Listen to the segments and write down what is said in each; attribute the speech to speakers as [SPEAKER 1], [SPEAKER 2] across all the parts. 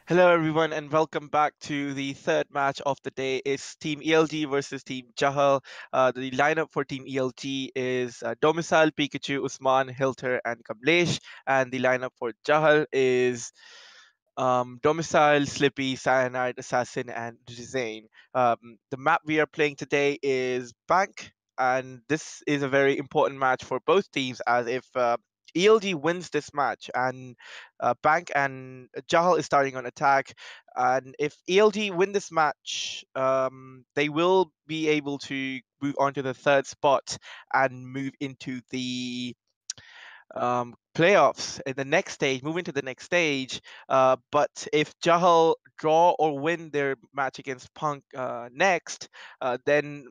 [SPEAKER 1] Hello, everyone, and welcome back to the third match of the day. It's Team ELG versus Team Jahal. The lineup for Team ELG is Domicile, Pikachu, Usman, Hilter, and Kamlesh. And the lineup for Jahal is Domicile, Slippy, Cyanide, Assassin, and Zane. The map we are playing today is Bank, and this is a very important match for both teams as if ELG wins this match and Bank and Jahal is starting on attack. And if ELG win this match, they will be able to move on to the third spot and move into the playoffs in the next stage, move into the next stage. But if Jahal draw or win their match against Punk next, then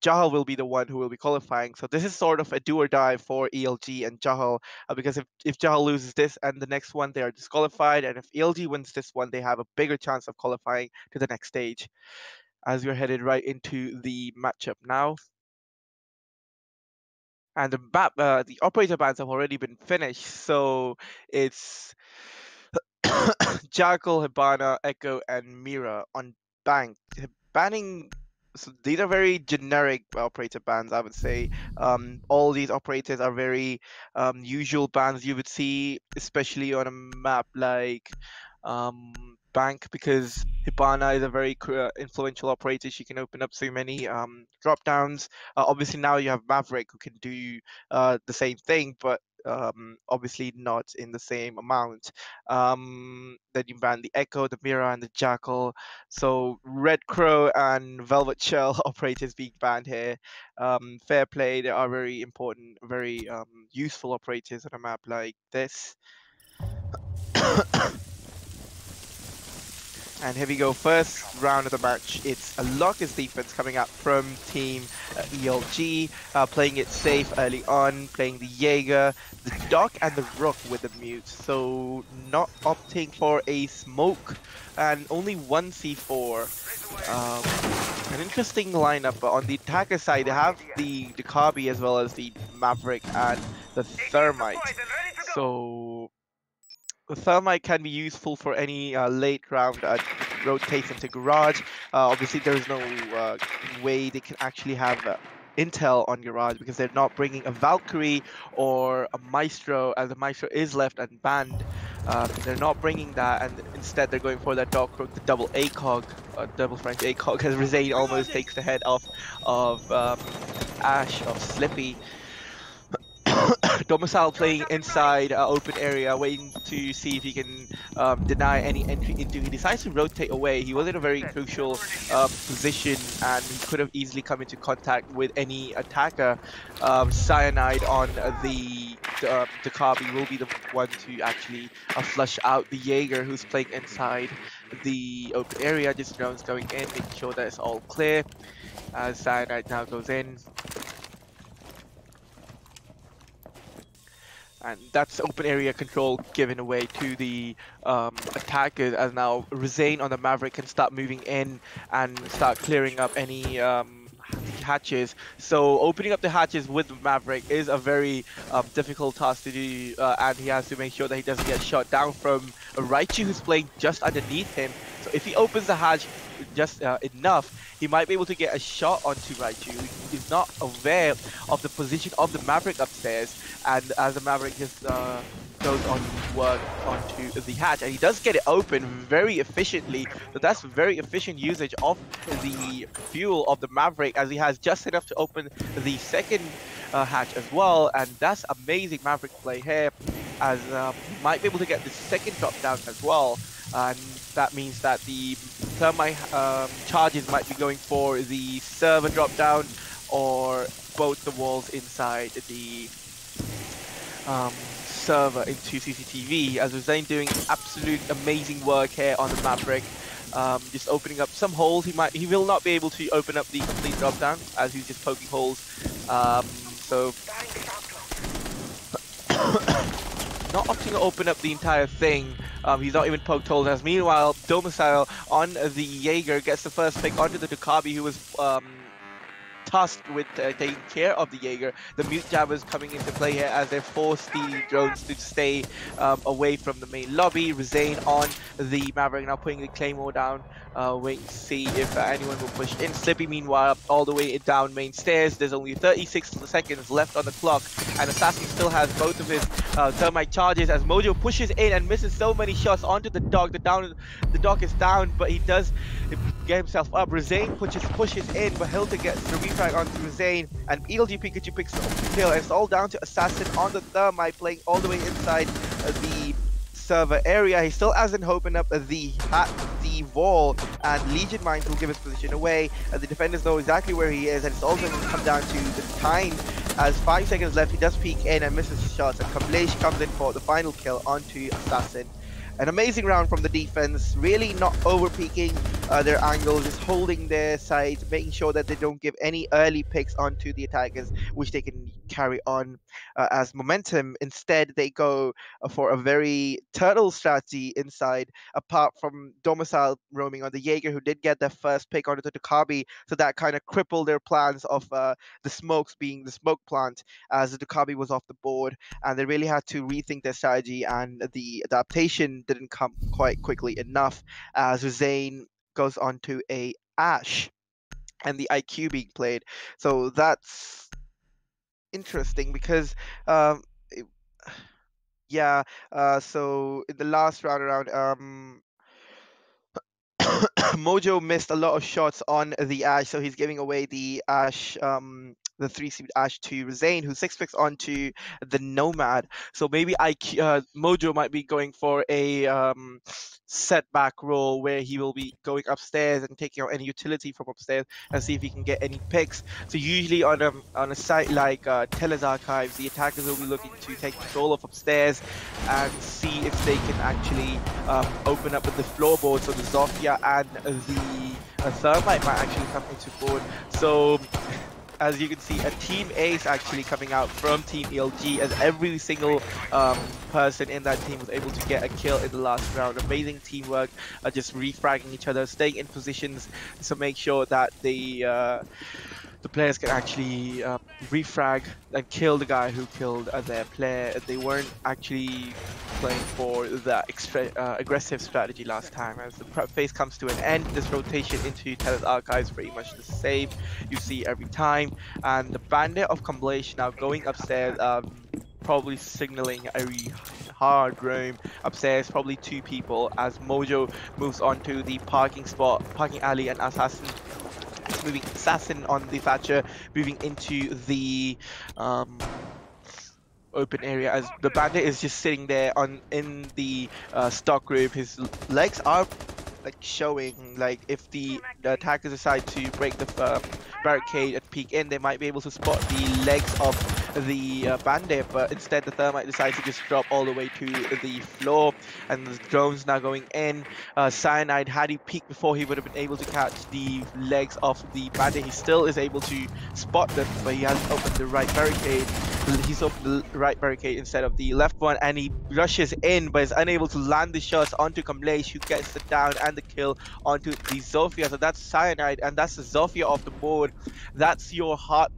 [SPEAKER 1] Jahal will be the one who will be qualifying. So this is sort of a do or die for ELG and Jahal because if Jahal loses this and the next one, they are disqualified. And if ELG wins this one, they have a bigger chance of qualifying to the next stage. As we're headed right into the matchup now. And the operator bans have already been finished, so it's Jackal, Hibana, Echo, and Mira on bank. Banning, so these are very generic operator bans, I would say. All these operators are very usual bans you would see, especially on a map like Bank, because Hibana is a very influential operator. She can open up so many drop downs. Obviously, now you have Maverick who can do the same thing, but obviously not in the same amount. Then you ban the Echo, the Mira, and the Jackal. So Red Crow and Velvet Shell operators being banned here. Fair play, they are very important, very useful operators on a map like this. And here we go, first round of the match. It's a Locust defense coming up from Team ELG, playing it safe early on, playing the Jaeger, the Doc, and the Rook with the Mute. So not opting for a smoke, and only one C4. An interesting lineup, but on the attacker side, they have the Kabi as well as the Maverick and the Thermite. So the Thermite can be useful for any late round rotates into Garage. Obviously, there's no way they can actually have intel on Garage because they're not bringing a Valkyrie or a Maestro, as the Maestro is left unbanned. They're not bringing that, and instead they're going for that Dark Rook, the double ACOG, double French ACOG, as Rizane almost takes the head off of Ash, of Slippy. Domicile playing inside open area, waiting to see if he can deny any entry into. He decides to rotate away. He was in a very crucial position, and he could have easily come into contact with any attacker. Cyanide on the Kabi will be the one to actually flush out the Jaeger, who's playing inside the open area. Just drones going in, making sure that it's all clear. As Cyanide now goes in. And that's open area control given away to the attackers, as now Rizane on the Maverick can start moving in and start clearing up any hatches. So opening up the hatches with Maverick is a very difficult task to do, and he has to make sure that he doesn't get shot down from Raichu, who's playing just underneath him. So if he opens the hatch just enough, he might be able to get a shot onto Raichu, who is not aware of the position of the Maverick upstairs. And as the Maverick just goes on work onto the hatch, and he does get it open very efficiently. So that's very efficient usage of the fuel of the Maverick, as he has just enough to open the second hatch as well. And that's amazing Maverick play here, as he might be able to get the second drop down as well. And that means that the Thermite charges might be going for the server drop down or both the walls inside the server into CCTV, as Rizane doing absolute amazing work here on the Maverick. Just opening up some holes. He will not be able to open up the complete drop down, as he's just poking holes. So not opting to open up the entire thing. He's not even poked holes. As meanwhile, Domicile on the Jaeger gets the first pick onto the Dukabi, who was tasked with taking care of the Jaeger. The mute jabbers coming into play here as they force the drones to stay away from the main lobby. Rizane on the Maverick now putting the Claymore down, waiting to see if anyone will push in. Slippy meanwhile all the way down main stairs. There's only 36 seconds left on the clock, and Assassin still has both of his thermite charges as Mojo pushes in and misses so many shots onto the dog. The dog is down, but he does get himself up. Rizane pushes in, but Hilda gets the refrag onto Rizane, and ELG Pikachu picks up the kill. And it's all down to Assassin on the thermite, playing all the way inside the server area. He still hasn't opened up the wall, and Legion Mines will give his position away. The defenders know exactly where he is, and it's also going to come down to the time. As 5 seconds left, he does peek in and misses his shots, and Kamlesh comes in for the final kill onto Assassin. An amazing round from the defense, really not over-peaking their angles, just holding their sides, making sure that they don't give any early picks onto the attackers, which they can carry on as momentum. Instead, they go for a very turtle strategy inside, apart from Domicile roaming on the Jaeger, who did get their first pick onto the Dukabi, so that kind of crippled their plans of the smokes being the smoke plant, as the Dukabi was off the board, and they really had to rethink their strategy, and the adaptation didn't come quite quickly enough, as Zane goes on to a Ash and the IQ being played. So that's interesting because it- yeah, so in the last round around, Mojo missed a lot of shots on the Ash, so he's giving away the Ash, the 3-seed Ash to Rizane, who 6-picks onto the Nomad. So maybe Mojo might be going for a setback role where he will be going upstairs and taking out any utility from upstairs and see if he can get any picks. So usually on a site like Teller's Archives, the attackers will be looking to take control of upstairs and see if they can actually open up with the floorboard. So the Zofia and the Thermite might actually come into board. So as you can see, a team ace actually coming out from Team ELG, as every single person in that team was able to get a kill in the last round. Amazing teamwork, just refragging each other, staying in positions to make sure that the players can actually refrag and kill the guy who killed their player. They weren't actually playing for the aggressive strategy last time. As the phase comes to an end, this rotation into Teller's Archives pretty much the same you see every time. And the Bandit of Kamlesh now going upstairs, probably signaling a hard roam upstairs, probably 2 people, as Mojo moves on to the parking alley, and Assassin on the Thatcher, moving into the open area, as the Bandit is just sitting there in the stock group. His legs are like showing, like if the attackers decide to break the barricade and peek in, they might be able to spot the legs of the Bandit, but instead the Thermite decides to just drop all the way to the floor, and the drones now going in. Cyanide, had he peeked before, he would have been able to catch the legs of the Bandit. He still is able to spot them, but he hasn't opened the right barricade. He's opened the right barricade instead of the left one, and he rushes in but is unable to land the shots onto Kamlesh, who gets the down and the kill onto the Zofia. So that's Cyanide, and that's the Zofia off the board. That's your hard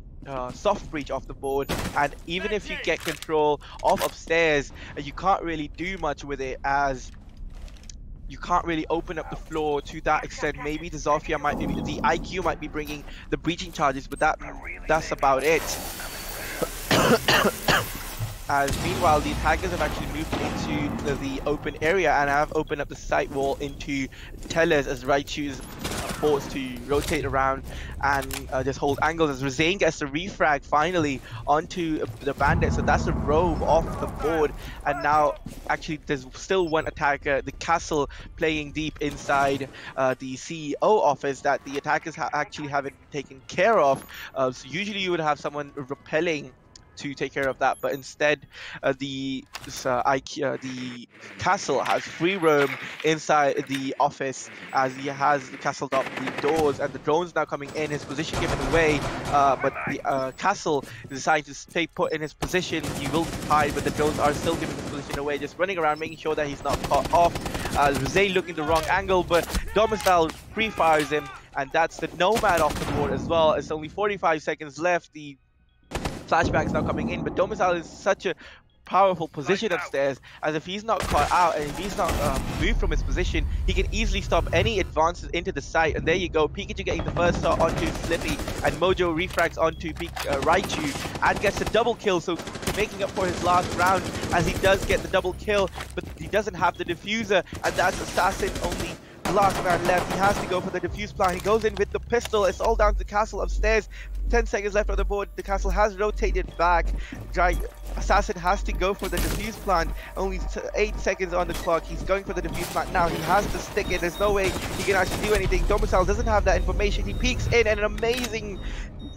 [SPEAKER 1] soft breach off the board, and even if you get control of upstairs, you can't really do much with it, as you can't really open up the floor to that extent. Maybe the Zofia might be, the IQ might be bringing the breaching charges, but that's about it. As meanwhile, the attackers have actually moved into the open area and have opened up the site wall into Tellers, as Raichu is forced to rotate around and just hold angles, as Rizane gets the refrag finally onto the Bandit. So that's a robe off the board, and now actually there's still one attacker, the Castle, playing deep inside the CEO office that the attackers actually haven't taken care of. So usually you would have someone repelling to take care of that, but instead the Castle has free roam inside the office, as he has castled up the doors, and the drones now coming in, his position given away, but the Castle deciding to stay put in his position. He will hide, but the drones are still giving his position away, just running around making sure that he's not caught off. Rizane looking the wrong angle, but Domicile free fires him, and that's the Nomad off the board as well. It's only 45 seconds left. The flashbacks now coming in, but Domicile is such a powerful position upstairs, as if he's not caught out and if he's not moved from his position, he can easily stop any advances into the site. And there you go, Pikachu getting the first shot onto Slippy, and Mojo refrags onto Raichu and gets a double kill, so making up for his last round as he does get the double kill, but he doesn't have the diffuser, and that's Assassin only last man left. He has to go for the defuse plan. He goes in with the pistol. It's all down to the castle upstairs. 10 seconds left on the board. The castle has rotated back. Assassin has to go for the defuse plant. Only 8 seconds on the clock. He's going for the defuse plant now. He has to stick it. There's no way he can actually do anything. Domicile doesn't have that information. He peeks in, and an amazing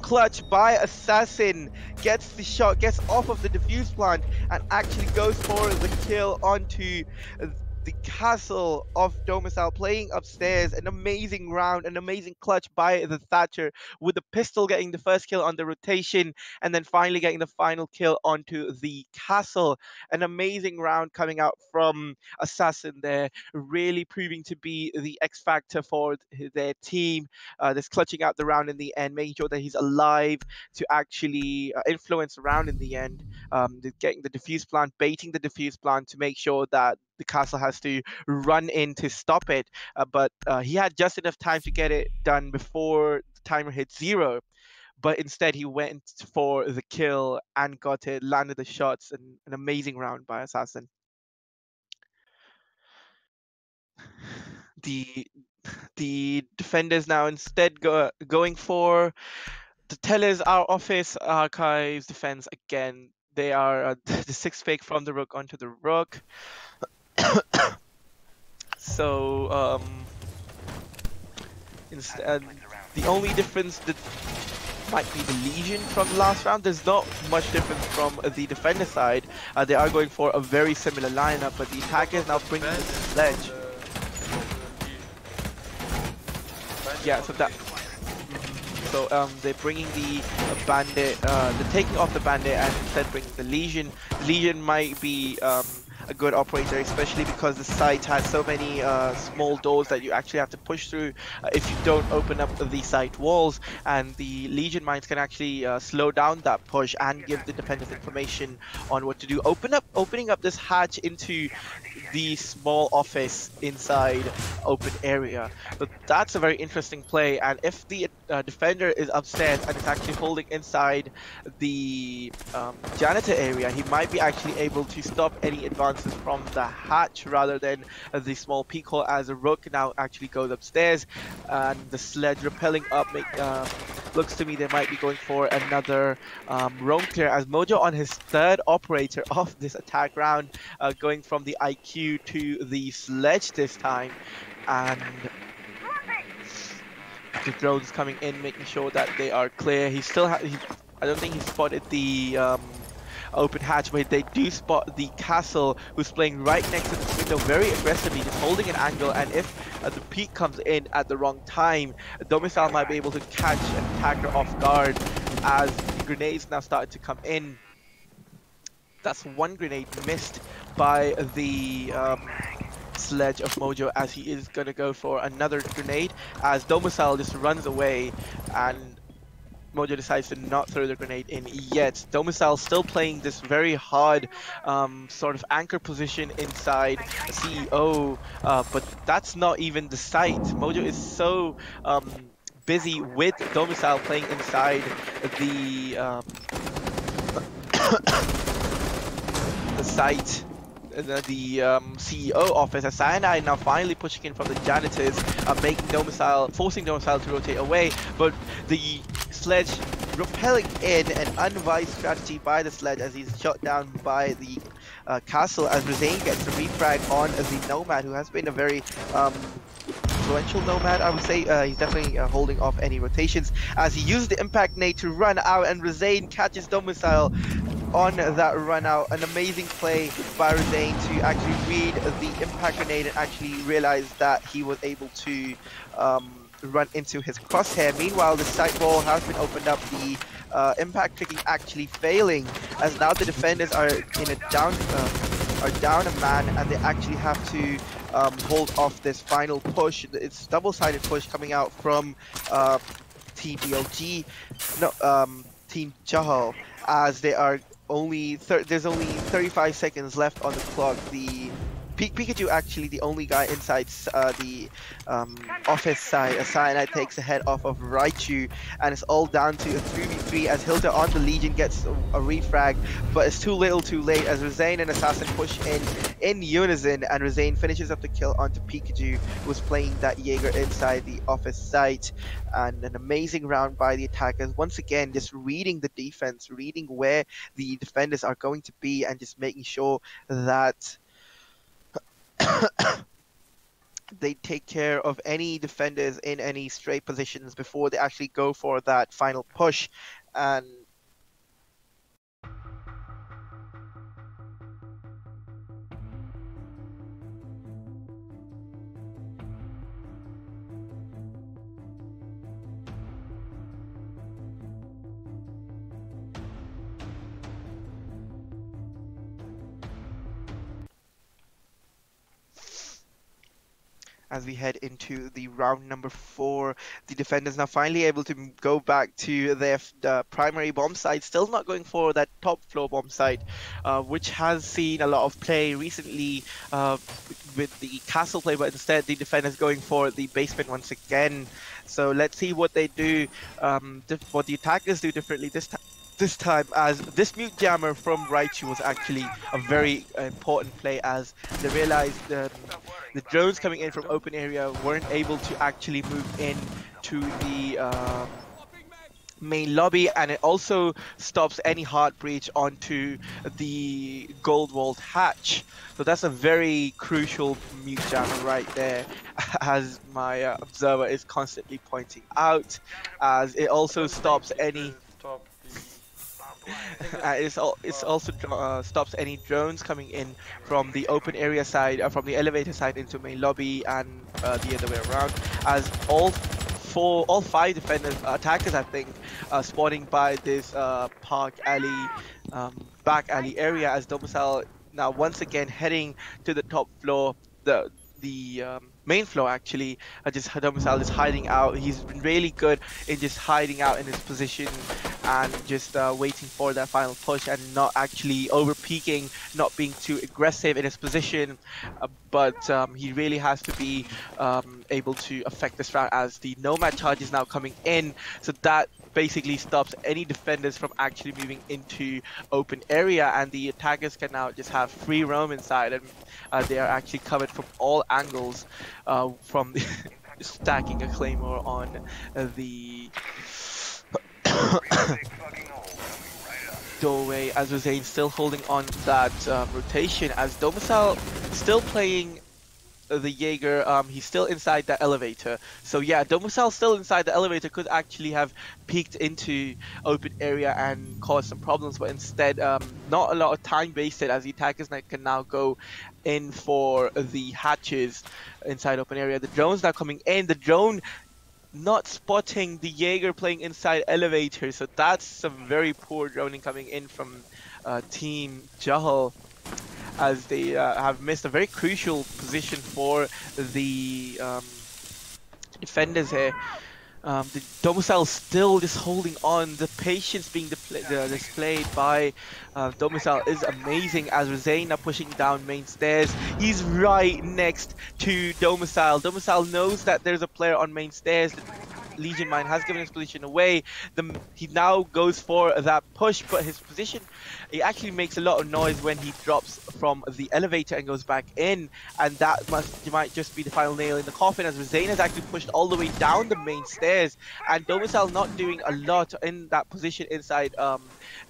[SPEAKER 1] clutch by Assassin gets the shot, gets off of the defuse plant, and actually goes for the kill onto the castle of Domicile, playing upstairs. An amazing round, an amazing clutch by the Thatcher, with the pistol getting the first kill on the rotation, and then finally getting the final kill onto the castle. An amazing round coming out from Assassin there, really proving to be the X factor for their team. Just clutching out the round in the end, making sure that he's alive to actually influence around in the end. Getting the defuse plant, baiting the defuse plant to make sure that the castle has to run in to stop it, but he had just enough time to get it done before the timer hit 0, but instead he went for the kill and got it, landed the shots, and an amazing round by Assassin. The defenders now instead going for the Tellers, our office, archives, defense again. They are the 6 fake from the rook onto the rook. So instead, the only difference that might be the Legion from the last round. There's not much difference from the defender side. They are going for a very similar lineup, but the attacker is now bringing the sledge. Yeah, so that. So they're bringing the bandit, they're taking off the bandit and instead bringing the Legion. The Legion might be a good operator, especially because the site has so many small doors that you actually have to push through if you don't open up the site walls, and the Legion mines can actually slow down that push and give the defenders information on what to do. Opening up this hatch into the small office inside open area. So that's a very interesting play, and if the defender is upstairs and is actually holding inside the janitor area, he might be actually able to stop any advances from the hatch rather than the small peek hole, as a rook now actually goes upstairs, and the sledge repelling up looks to me they might be going for another roam clear, as Mojo on his 3rd operator of this attack round, going from the IQ to the sledge this time, and the drones coming in, making sure that they are clear. He still I don't think he spotted the open hatch, but they do spot the castle, who's playing right next to the window very aggressively, just holding an angle, and if the peak comes in at the wrong time, Domicile might be able to catch an attacker off guard, as the grenades now started to come in. That's one grenade missed by the sledge of Mojo, as he is going to go for another grenade, as Domicile just runs away and Mojo decides to not throw the grenade in yet. Domicile still playing this very hard sort of anchor position inside CEO, but that's not even the site. Mojo is so busy with Domicile playing inside the the site, the CEO office, as Cyanide now finally pushing in from the janitors, making Domicile, forcing Domicile to rotate away, but the sledge repelling in, an unwise strategy by the sledge as he's shot down by the castle, as Rizane gets the refrag on the Nomad, who has been a very influential Nomad, I would say. He's definitely holding off any rotations, as he used the impact nade to run out, and Rizane catches Domicile on that run out. An amazing play by Rizane to actually read the impact grenade and actually realize that he was able to run into his crosshair. Meanwhile, the site wall has been opened up, the impact tricking actually failing, as now the defenders are in a down a man, and they actually have to hold off this final push. It's double-sided push coming out from Team DLG, no, Team JAHAL, as they are there's only 35 seconds left on the clock. The Pikachu actually the only guy inside the office side. Cyanide takes the head off of Raichu, and it's all down to a 3v3 as Hilda on the Legion gets a refrag, but it's too little too late as Rezane and Assassin push in unison, and Rezane finishes up the kill onto Pikachu, who was playing that Jaeger inside the office site. And an amazing round by the attackers, once again just reading the defense, reading where the defenders are going to be, and just making sure that they take care of any defenders in any straight positions before they actually go for that final push. And as we head into the round number 4, the defenders now finally able to go back to their primary bomb site, still not going for that top floor bomb site, which has seen a lot of play recently with the castle play, but instead the defenders going for the basement once again. So let's see what they do, what the attackers do differently this time, as this mute jammer from Raichu was actually a very important play, as they realized the drones coming in from open area weren't able to actually move in to the main lobby, and it also stops any hard breach onto the gold walled hatch. So that's a very crucial mute jammer right there, as my observer is constantly pointing out, as it also stops any it also stops any drones coming in from the open area side, from the elevator side into main lobby, and the other way around, as all 5 defenders, attackers I think, spawning by this park alley, back alley area, as Domicile now once again heading to the top floor, the main floor actually. Just Domicile is hiding out. He's been really good in just hiding out in his position and just waiting for that final push, and not actually over peaking, not being too aggressive in his position, but he really has to be able to affect this round, as the Nomad charge is now coming in, so that basically stops any defenders from actually moving into open area, and the attackers can now just have free roam inside, and they are actually covered from all angles, from the stacking a claymore on the doorway, as Rezane still holding on to that rotation, as Domicile still playing the Jaeger. He's still inside the elevator. So yeah, Domicile still inside the elevator could actually have peeked into open area and caused some problems, but instead not a lot of time wasted, as the attackers can now go in for the hatches inside open area. The drone's now coming in. The drone not spotting the Jaeger playing inside elevator, so that's some very poor droning coming in from Team JAHAL, as they have missed a very crucial position for the defenders here. The Domicile still just holding on. The patience being displayed by Domicile is amazing, as Rezane are pushing down main stairs. He's right next to Domicile. Domicile knows that there's a player on main stairs. Legion Mine has given his position away. He now goes for that push, but his position, he actually makes a lot of noise when he drops from the elevator and goes back in, and that might just be the final nail in the coffin, as Rezane has actually pushed all the way down the main stairs, and Domicile not doing a lot in that position inside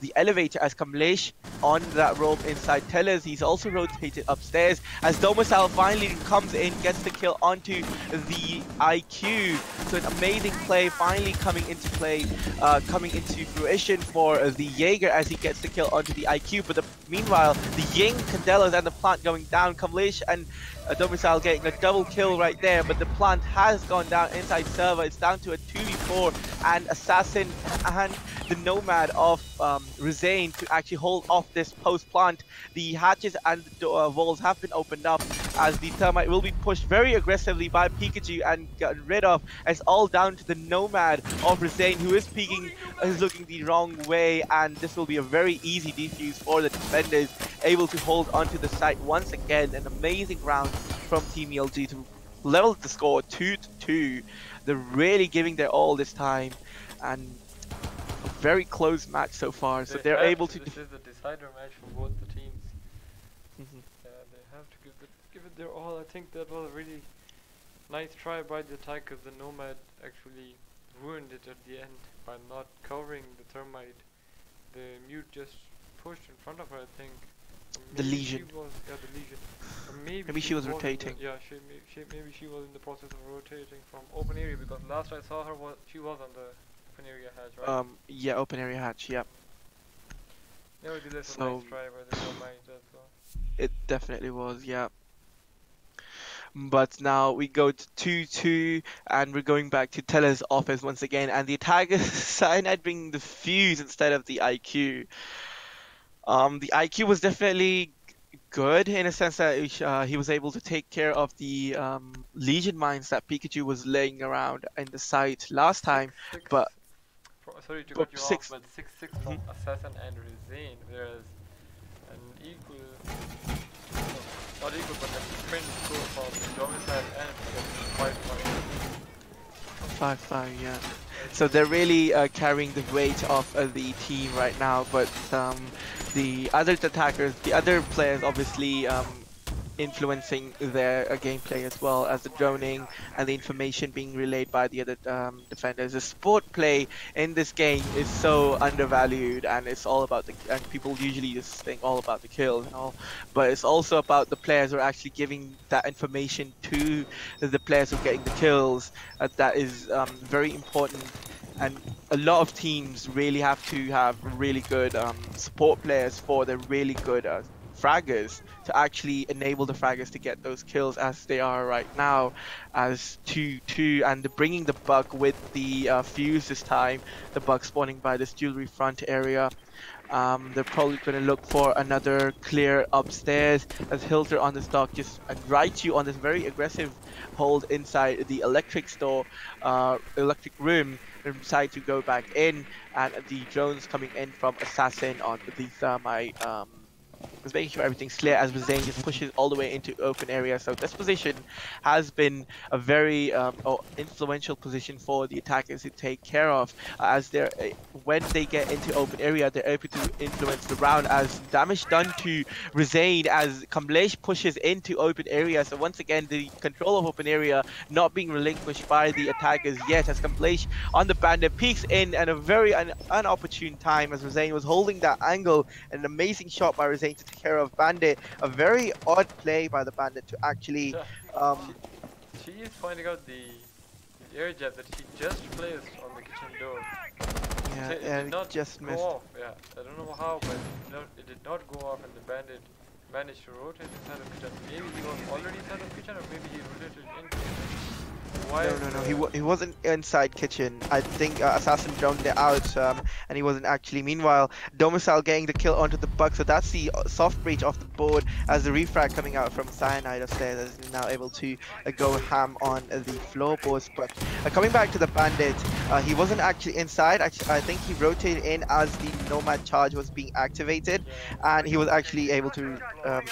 [SPEAKER 1] the elevator, as Kamlesh on that rope inside Tellers. He's also rotated upstairs, as Domicile finally comes in, gets the kill onto the IQ. So an amazing play finally coming into fruition for the Jaeger, as he gets the kill onto the IQ. But meanwhile, the Ying, Candelas, and the plant going down. Kamlesh and Domicile getting a double kill right there, but the plant has gone down inside server. It's down to a 2v4 score, and Assassin and the Nomad of Rizane to actually hold off this post plant. The hatches and the walls have been opened up as the Thermite will be pushed very aggressively by Pikachu and gotten rid of. It's all down to the Nomad of Rizane, who is peeking, is looking the wrong way, and this will be a very easy defuse for the defenders, able to hold onto the site once again. An amazing round from Team ELG to level the score 2-2. They're really giving their all this time, and a very close match so far. So they're able to.
[SPEAKER 2] This is the decider match for both the teams.
[SPEAKER 1] Mhm.
[SPEAKER 2] They have to give it their all. I think that was a really nice try by the attackers. The Nomad actually ruined it at the end by not covering the Thermite. The Mute just pushed in front of her, I think.
[SPEAKER 1] The Legion.
[SPEAKER 2] The Legion. Or
[SPEAKER 1] Maybe she was rotating.
[SPEAKER 2] Maybe she was in the process of rotating from open area, because last I saw her she was on the open area hatch, right?
[SPEAKER 1] Yeah, open area hatch. Yeah.
[SPEAKER 2] Nevertheless, so, a nice try by the Thermite as well.
[SPEAKER 1] It definitely was. Yeah. But now we go to 2-2, and we're going back to Teller's office once again, and the attacker Cyanide bringing the fuse instead of the IQ. The IQ was definitely good in a sense that he was able to take care of the Legion mines that Pikachu was laying around in the site last time. But
[SPEAKER 2] sorry to cut you off, but 6-6 from Assassin and Rizane, whereas an equal, not equal, but a twin score from Domicile and 5-5.
[SPEAKER 1] 5-5, yeah. So they're really carrying the weight of the team right now, but the other attackers, the other players obviously influencing their gameplay as well as the droning and the information being relayed by the other defenders. The support play in this game is so undervalued, and it's all about and people usually just think all about the kill and all, but it's also about the players who are actually giving that information to the players who are getting the kills. That is very important. And a lot of teams really have to have really good support players for their really good fraggers to actually enable the fraggers to get those kills as they are right now as 2-2, and bringing the bug with the fuse this time, the bug spawning by this jewelry front area. They're probably going to look for another clear upstairs as Hilter on the stock just Raichu on this very aggressive hold inside the electric store, electric room, decide to go back in, and the drones coming in from Assassin on the Thermite. Is making sure everything's clear as Rizane just pushes all the way into open area. So this position has been a very influential position for the attackers to take care of, as they're when they get into open area, they're able to influence the round. As damage done to Rizane as Kamlesh pushes into open area. So once again, the control of open area not being relinquished by the attackers yet, as Kamlesh on the bandit peeks in at a very unopportune time as Rizane was holding that angle. An amazing shot by Rizane to take care of Bandit. A very odd play by the Bandit to actually
[SPEAKER 2] she is finding out the air jab that she just placed on the kitchen door.
[SPEAKER 1] Yeah,
[SPEAKER 2] it did not
[SPEAKER 1] just
[SPEAKER 2] go
[SPEAKER 1] missed.
[SPEAKER 2] off. Yeah, I don't know how, but it did not go off, and the Bandit managed to rotate inside of kitchen. Maybe he was already inside of kitchen, or maybe he rotated into kitchen.
[SPEAKER 1] No, he wasn't inside kitchen. I think Assassin droned it out, and he wasn't actually. Meanwhile, Domicile getting the kill onto the bug, so that's the soft breach off the board as the refrag coming out from Cyanide upstairs is now able to go ham on the floorboards. But coming back to the Bandit, he wasn't actually inside. Actually, I think he rotated in as the Nomad charge was being activated, and he was actually able to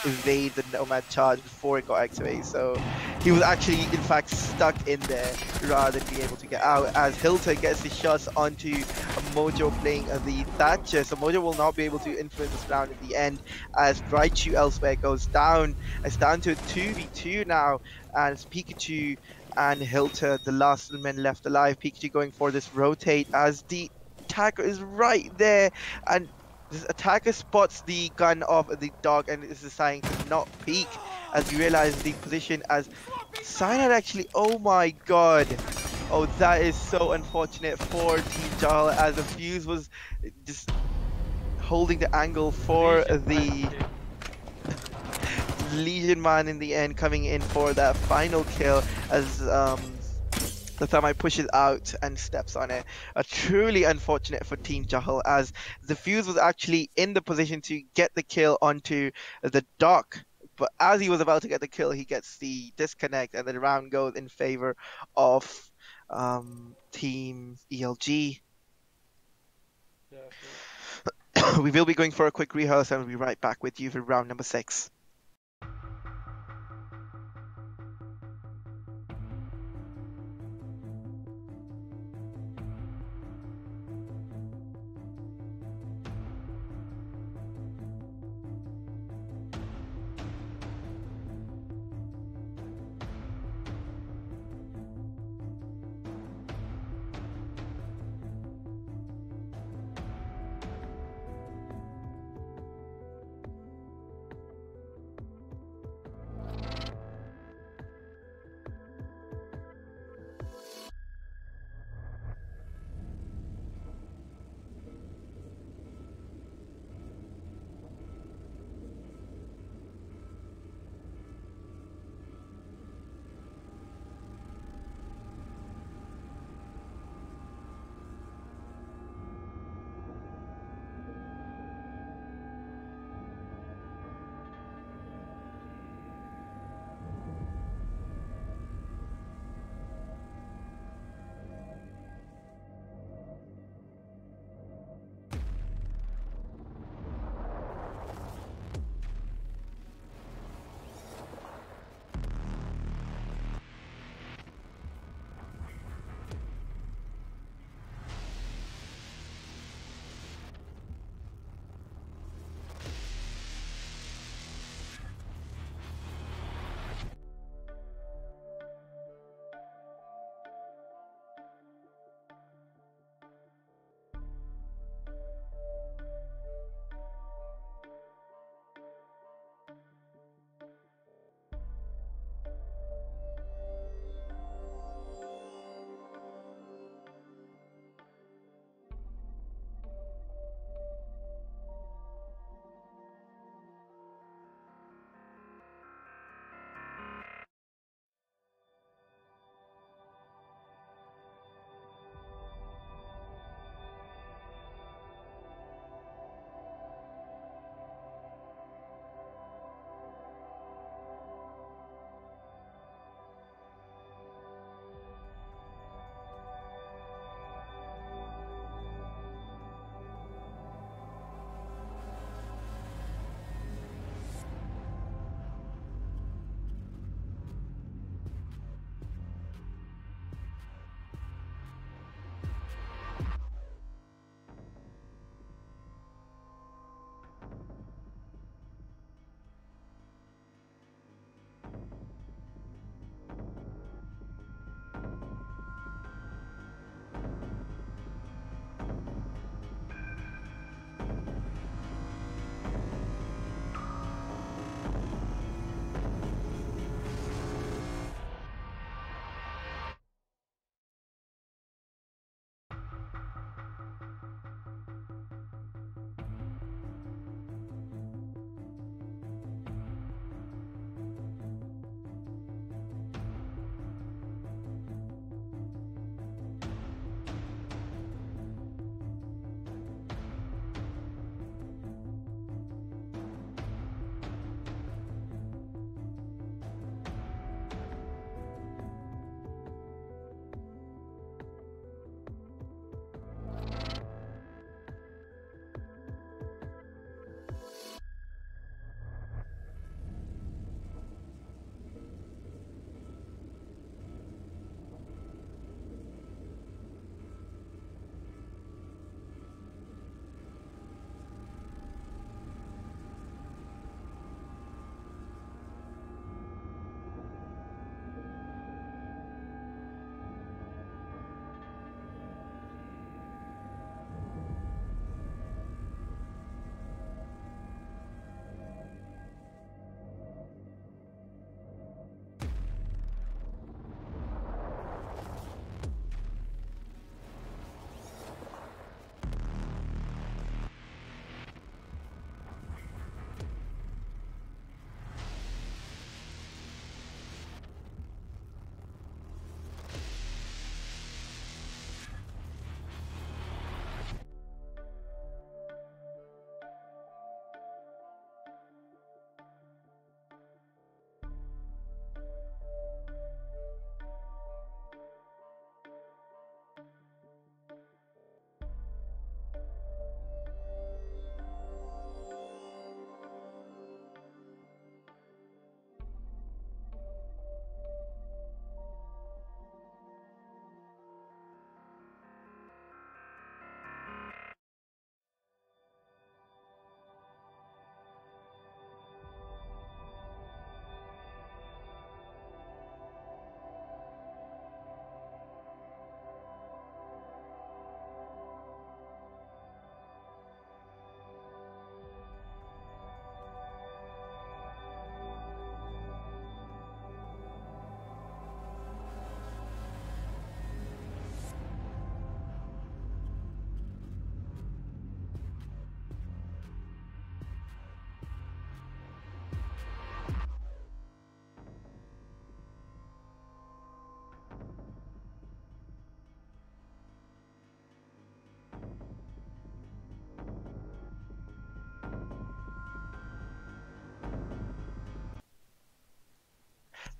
[SPEAKER 1] evade the Nomad charge before it got activated. So he was actually, in fact, stuck in there rather than be able to get out, as Hilter gets the shots onto Mojo playing the Thatcher. So Mojo will not be able to influence this round at the end as Raichu elsewhere goes down. It's down to a 2v2 now, and it's Pikachu and Hilter, the last men left alive. Pikachu going for this rotate as the attacker is right there, and this attacker spots the gun of the dog and is deciding to not peek as we realize the position as Cyanide actually, oh my god. Oh, that is so unfortunate for Team JAHAL as the fuse was just holding the angle for the Legion man in the end, coming in for that final kill as The Thermite pushes out and steps on it. Truly unfortunate for Team Jahal, as the Fuse was actually in the position to get the kill onto the dock. But as he was about to get the kill, he gets the disconnect, and the round goes in favor of Team ELG.
[SPEAKER 2] Yeah,
[SPEAKER 1] Sure. We will be going for a quick rehearsal, and we'll be right back with you for round number 6.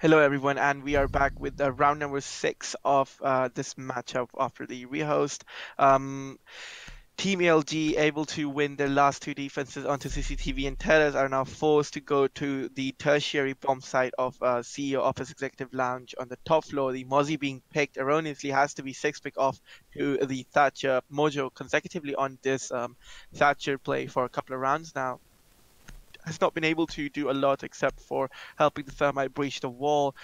[SPEAKER 1] Hello, everyone, and we are back with round number 6 of this matchup after the rehost. Um, Team ALG able to win their last two defenses onto CCTV and Tellers are now forced to go to the tertiary bomb site of CEO Office Executive Lounge on the top floor. The Mozzie being picked erroneously has to be 6 pick off to the Thatcher Mojo consecutively on this Thatcher play for a couple of rounds now. Has not been able to do a lot except for helping the Thermite breach the wall.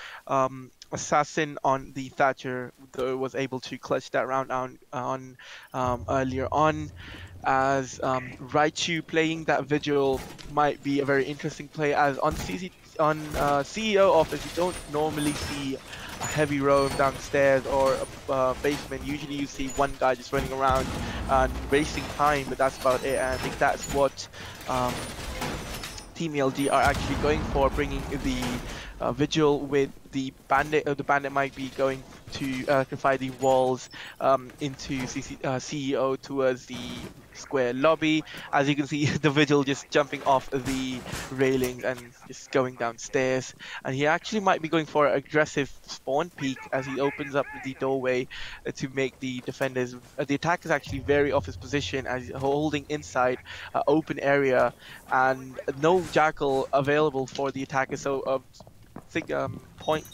[SPEAKER 1] Assassin on the Thatcher though was able to clutch that round on earlier on, as Raichu playing that Vigil might be a very interesting play, as on CEO office you don't normally see a heavy roam downstairs or a basement. Usually you see one guy just running around and wasting time, but that's about it, and I think that's what Team ELG are actually going for, bringing the Vigil with the Bandit. The Bandit might be going to electrify the walls into CEO towards the square lobby. As you can see, the Vigil just jumping off the railings and just going downstairs. And he actually might be going for an aggressive spawn peek as he opens up the doorway to make the defenders. The attack is actually very off his position as he's holding inside open area and no Jackal available for the attacker. So point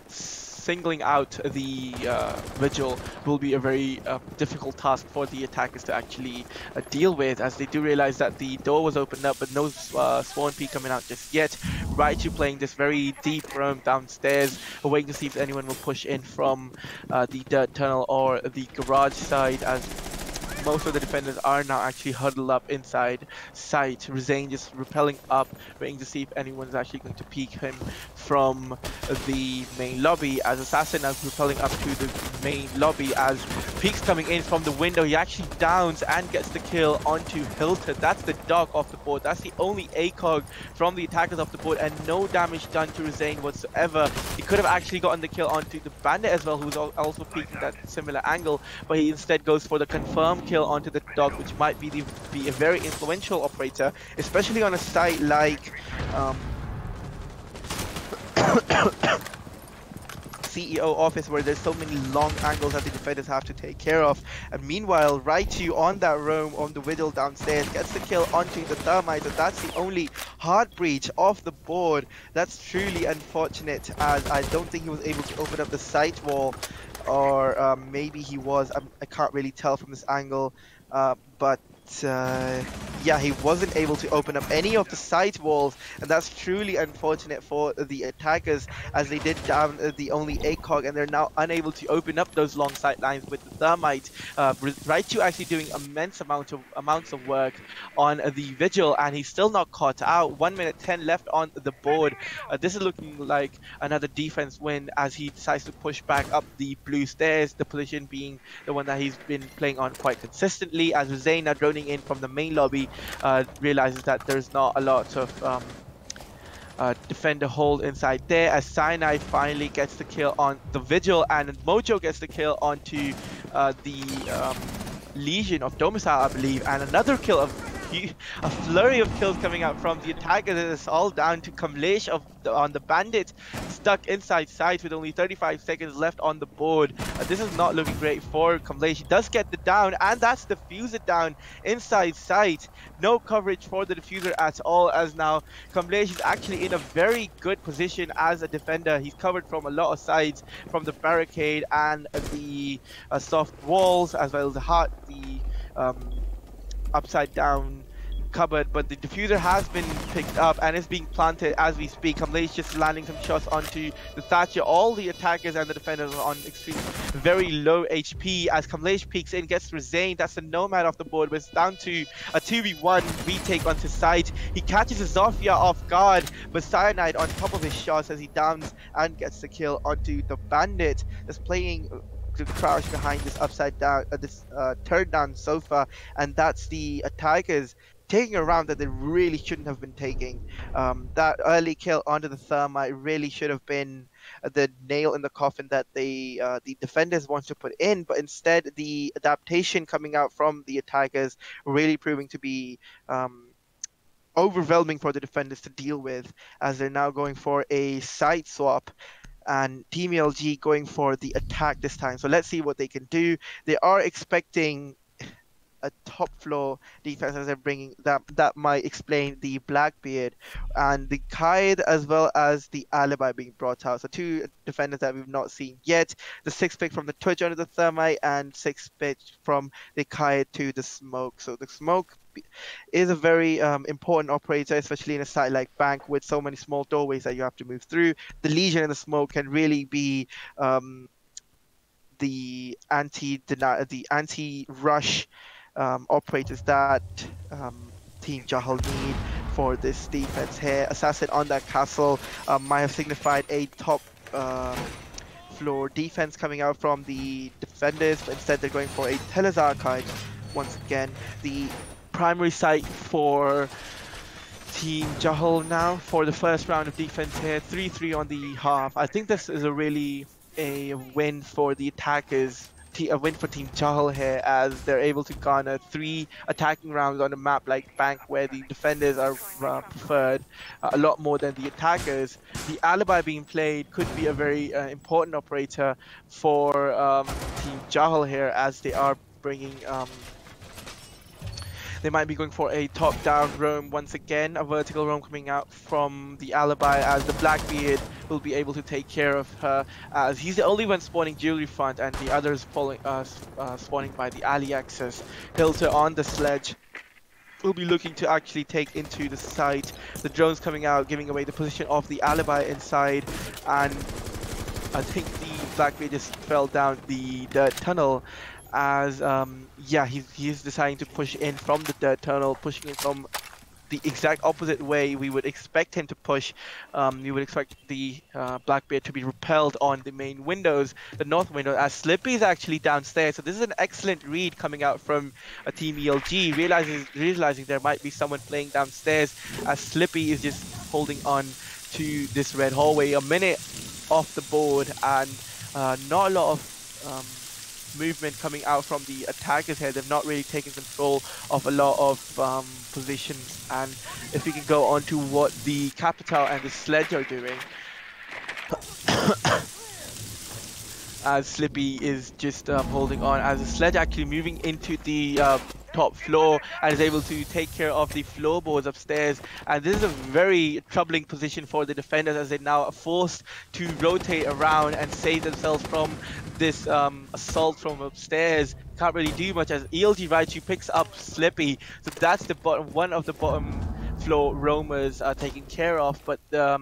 [SPEAKER 1] singling out the Vigil will be a very difficult task for the attackers to actually deal with, as they do realize that the door was opened up but no Spawn Peak coming out just yet. Raichu playing this very deep roam downstairs, waiting to see if anyone will push in from the dirt tunnel or the garage side, as most of the defenders are now actually huddled up inside sight. Rezane just repelling up, waiting to see if anyone's actually going to peek him from the main lobby, as Assassin is repelling up to the main lobby, as Peek's coming in from the window. He actually downs and gets the kill onto Hilton. That's the dog off the board. That's the only ACOG from the attackers off the board, and no damage done to Rezane whatsoever. He could have actually gotten the kill onto the Bandit as well, who's also peeking that similar angle, but he instead goes for the confirmed kill onto the dog, which might be a very influential operator, especially on a site like CEO office, where there's so many long angles that the defenders have to take care of. And meanwhile, Raichu on that roam on the Vigil downstairs gets the kill onto the Thermite, and that's the only hard breach off the board. That's truly unfortunate, as I don't think he was able to open up the site wall, or maybe he was. I can't really tell from this angle, but yeah, he wasn't able to open up any of the side walls, and that's truly unfortunate for the attackers, as they did down the only ACOG, and they're now unable to open up those long sight lines with the Thermite. Raichu actually doing immense amounts of work on the Vigil, and he's still not caught out. 1 minute 10 left on the board. This is looking like another defense win, as he decides to push back up the blue stairs, the position being the one that he's been playing on quite consistently, as Zane now droning in from the main lobby realizes that there's not a lot of defender hold inside there, as Cyanide finally gets the kill on the Vigil, and Mojo gets the kill onto the Legion of Domicile, I believe, and another kill of a flurry of kills coming out from the attackers. It's all down to Kamlesh on the Bandit, stuck inside sight with only 35 seconds left on the board. This is not looking great for Kamlesh. He does get the down, and that's the diffuser down inside sight. No coverage for the diffuser at all, as now Kamlesh is actually in a very good position as a defender. He's covered from a lot of sides, from the barricade and the soft walls, as well as the upside down cupboard, but the diffuser has been picked up and is being planted as we speak. Kamlesh just landing some shots onto the Thatcher. All the attackers and the defenders are on very low HP, as Kamlesh peeks in, gets Rezane. That's the Nomad off the board, but it's down to a 2v1 retake onto site. He catches a Zofia off guard, but Cyanide on top of his shots as he downs and gets the kill onto the Bandit that's playing to crouch behind this upside down, this turned down sofa, and that's the attackers taking a round that they really shouldn't have been taking. That early kill onto the Thermite really should have been the nail in the coffin that the defenders want to put in, but instead the adaptation coming out from the attackers really proving to be overwhelming for the defenders to deal with, as they're now going for a side swap, and Team ELG going for the attack this time. So let's see what they can do. They are expecting a top floor defense as they're bringing that might explain the Blackbeard and the Kaid, as well as the Alibi being brought out. So two defenders that we've not seen yet. The 6th pick from the Twitch under the Thermite, and 6th pick from the Kaid to the Smoke. So the Smoke is a very important operator, especially in a site like Bank with so many small doorways that you have to move through. The Legion and the Smoke can really be the anti-rush operators that Team JAHAL need for this defense here. Assassin on that castle might have signified a top floor defense coming out from the defenders, but instead they're going for a Teles Archive once again. The primary site for Team JAHAL now for the first round of defense here. 3-3 on the half. I think this is a win for the attackers, a win for Team JAHAL here, as they're able to garner 3 attacking rounds on a map like Bank, where the defenders are preferred a lot more than the attackers. The Alibi being played could be a very important operator for Team JAHAL here, as they are bringing they might be going for a top-down roam once again, a vertical roam coming out from the Alibi, as the Blackbeard will be able to take care of her, as he's the only one spawning jewelry front, and the others spawning by the alley access. Hilter on the sledge will be looking to actually take into the site. The drones coming out, giving away the position of the Alibi inside, and I think the Blackbeard just fell down the dirt tunnel, as yeah, he's deciding to push in from the dirt tunnel, pushing in from the exact opposite way we would expect him to push. You would expect the Blackbeard to be repelled on the main windows, the north window, as Slippy is actually downstairs. So this is an excellent read coming out from a Team ELG, realizing there might be someone playing downstairs, as Slippy is just holding on to this red hallway. A minute off the board, and not a lot of movement coming out from the attackers here. They've not really taken control of a lot of positions. And if we can go on to what the Capital and the Sledge are doing, as Slippy is just holding on, as the Sledge actually moving into the top floor and is able to take care of the floorboards upstairs. And this is a very troubling position for the defenders, as they now are forced to rotate around and save themselves from this assault from upstairs. Can't really do much, as ELG Raichu picks up Slippy. So that's the bottom, one of the bottom floor roamers taken care of, but the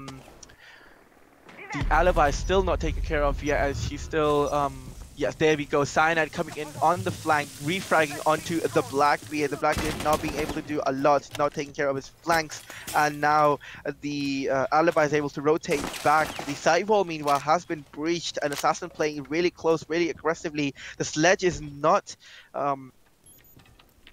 [SPEAKER 1] Alibi is still not taken care of yet, as she's still yes, there we go. Cyanide coming in on the flank, refragging onto the Blackbeard. The Blackbeard not being able to do a lot, not taking care of his flanks. And now the Alibi is able to rotate back. The side wall, meanwhile, has been breached. An Assassin playing really close, really aggressively. The Sledge is not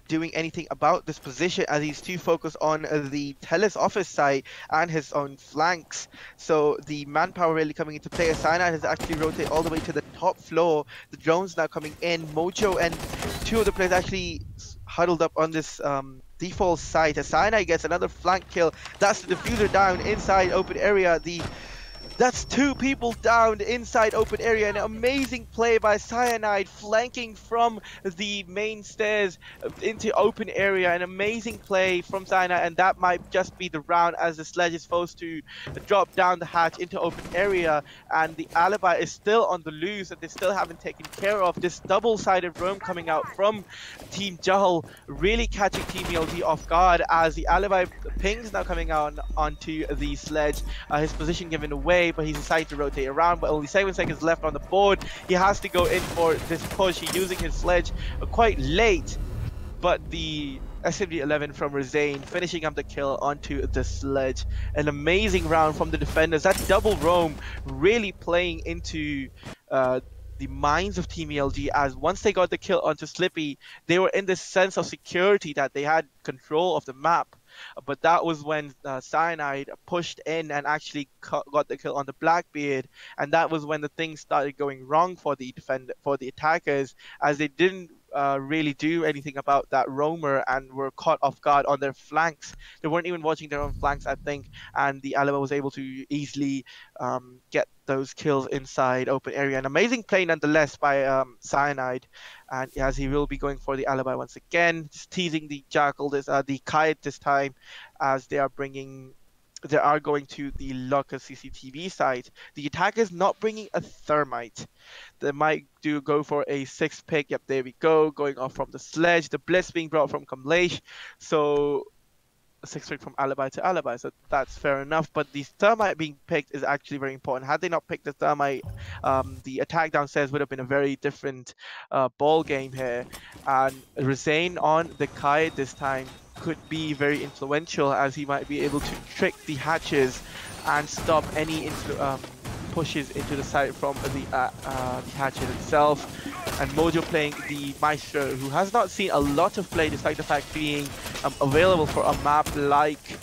[SPEAKER 1] doing anything about this position, as he's too focused on the Teles office side and his own flanks. So the manpower really coming into play. Cyanide has actually rotated all the way to the top floor. The drones now coming in. Mojo and 2 of the players actually huddled up on this default site. As Cyanide gets another flank kill. That's the diffuser down inside open area. That's 2 people down inside open area. An amazing play by Cyanide, flanking from the main stairs into open area. An amazing play from Cyanide, and that might just be the round, as the Sledge is forced to drop down the hatch into open area, and the Alibi is still on the loose, and they still haven't taken care of this double-sided roam coming out from Team JAHAL, really catching Team ELG off guard, as the Alibi pings now coming out onto the Sledge. His position given away, but he's decided to rotate around, but only 7 seconds left on the board. He has to go in for this push. He's using his Sledge quite late, but the SMG-11 from Rezane finishing up the kill onto the Sledge. An amazing round from the defenders. That double roam really playing into the minds of Team ELG, as once they got the kill onto Slippy, they were in this sense of security that they had control of the map. But that was when Cyanide pushed in and actually got the kill on the Blackbeard, and that was when the things started going wrong for the attackers, as they didn't really do anything about that roamer and were caught off guard on their flanks. They weren't even watching their own flanks, I think, and the Alaba was able to easily get those kills inside open area. An amazing play nonetheless by Cyanide, and as he will be going for the alibi once again, just teasing the Jackal, the Kite this time, as they are going to the locker CCTV site. The attack is not bringing a thermite. They might go for a 6th pick. Yep, there we go. Going off from the sledge. The blitz being brought from Kamlesh. So a 6th pick from alibi to alibi. So that's fair enough. But the thermite being picked is actually very important. Had they not picked the thermite, the attack downstairs would have been a very different ball game here. And Rizane on the kite this time could be very influential, as he might be able to trick the hatches and stop any pushes into the site from the hatches itself. And Mojo playing the Maestro, who has not seen a lot of play despite the fact being available for a map like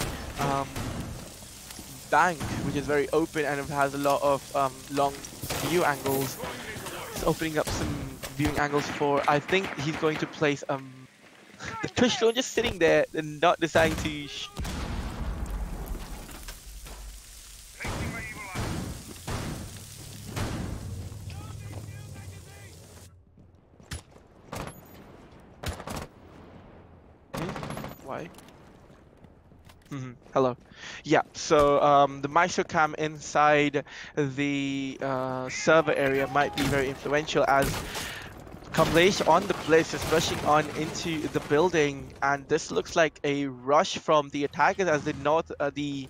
[SPEAKER 1] Bank, which is very open and it has a lot of long view angles. It's opening up some viewing angles for, I think he's going to place the Twitch drone just sitting there and not deciding to why? Hello. Yeah, so the Maestro cam inside the server area might be very influential, as Kamlesh on the blitz is rushing on into the building, and this looks like a rush from the attackers as the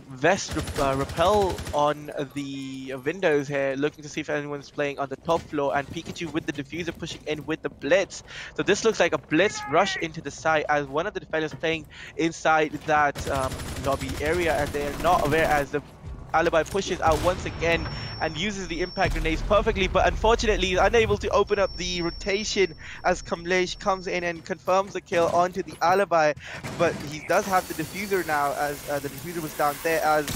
[SPEAKER 1] Vest repel on the windows here, looking to see if anyone's playing on the top floor, and Pikachu with the diffuser pushing in with the blitz. So this looks like a blitz rush into the site, as one of the defenders playing inside that lobby area, and they are not aware, as the alibi pushes out once again and uses the impact grenades perfectly, but unfortunately he's unable to open up the rotation as Kamlesh comes in and confirms the kill onto the alibi. But he does have the diffuser now, as the diffuser was down there, as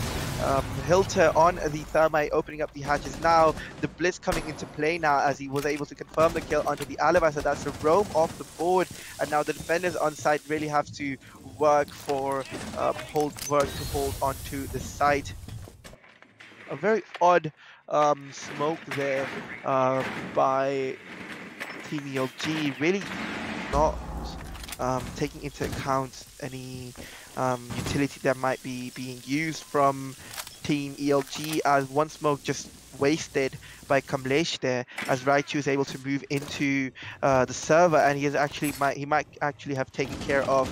[SPEAKER 1] Hilter on the thermite opening up the hatches now. The blitz coming into play now, as he was able to confirm the kill onto the alibi, so that's a roam off the board. And now the defenders on site really have to work to hold onto the site. A very odd smoke there by Team ELG, really not taking into account any utility that might be being used from Team ELG, as one smoke just wasted by Kamlesh there, as Raichu is able to move into the server, and he might actually have taken care of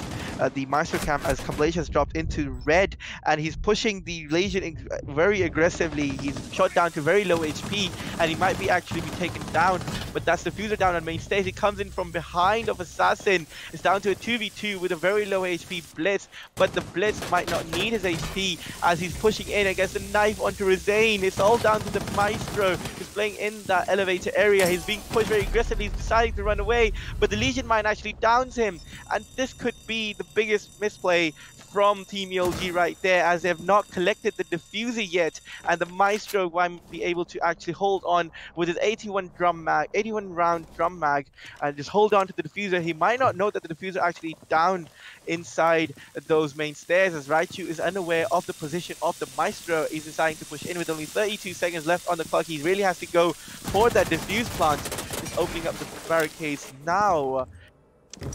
[SPEAKER 1] the Maestro Camp, as Kamlesh has dropped into red, and he's pushing the Legion very aggressively. He's shot down to very low HP, and he might be actually be taken down, but that's the Diffuser down on main stage. He comes in from behind of Assassin. It's down to a 2v2 with a very low HP Blitz, but the Blitz might not need his HP, as he's pushing in against a knife onto Rizane. It's all down to the Maestro, who's playing in that elevator area. He's being pushed very aggressively. He's deciding to run away, but the Legion Mine actually downs him, and this could be the biggest misplay from Team ELG right there, as they have not collected the diffuser yet, and the Maestro won't be able to actually hold on with his 81 round drum mag, and just hold on to the diffuser. He might not know that the diffuser actually down inside those main stairs, as Raichu is unaware of the position of the Maestro. He's deciding to push in with only 32 seconds left on the clock. He really has to go for that diffuse plant. Just opening up the barricades now.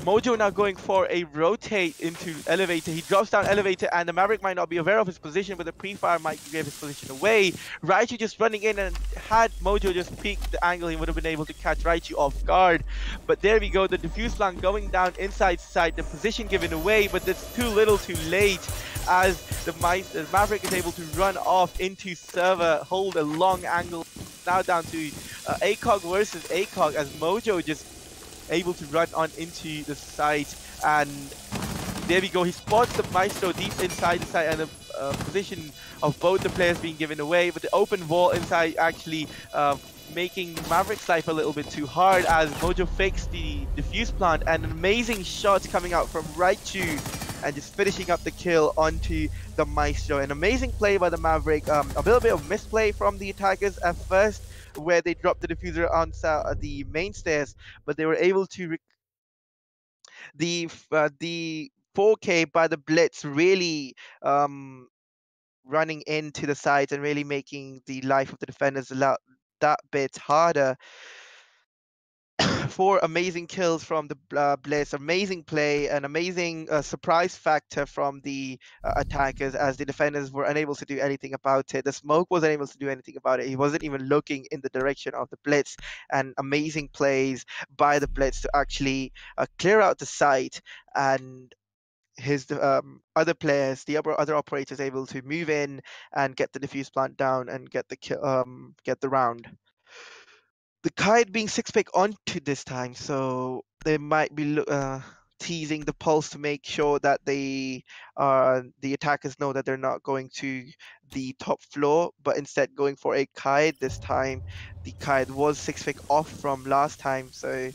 [SPEAKER 1] Mojo now going for a rotate into elevator. He drops down elevator, and the Maverick might not be aware of his position, but the pre-fire might give his position away. Raichu just running in, and had Mojo just peeked the angle, he would have been able to catch Raichu off guard. But there we go, the diffuse plant going down inside side, the position given away, but it's too little too late, as the Maverick is able to run off into server, hold a long angle. Now down to ACOG versus ACOG, as Mojo just able to run on into the site, and there we go. He spots the Maestro deep inside the site, and the position of both the players being given away, but the open wall inside actually making Maverick's life a little bit too hard, as Mojo fakes the diffuse plant, and an amazing shot coming out from Raichu and just finishing up the kill onto the Maestro. An amazing play by the Maverick. A little bit of misplay from the attackers at first, where they dropped the diffuser on the main stairs, but they were able to the 4K by the Blitz really running into the sides and really making the life of the defenders a lot that bit harder. 4 amazing kills from the Blitz, amazing play, an amazing surprise factor from the attackers, as the defenders were unable to do anything about it. The smoke wasn't able to do anything about it. He wasn't even looking in the direction of the Blitz, and amazing plays by the Blitz to actually clear out the site, and his other players, the other operators, able to move in and get the defuse plant down and get the round. The kite being 6-pick onto this time, so they might be teasing the pulse to make sure that the attackers know that they're not going to the top floor, but instead going for a kite this time. The kite was 6-pick off from last time, so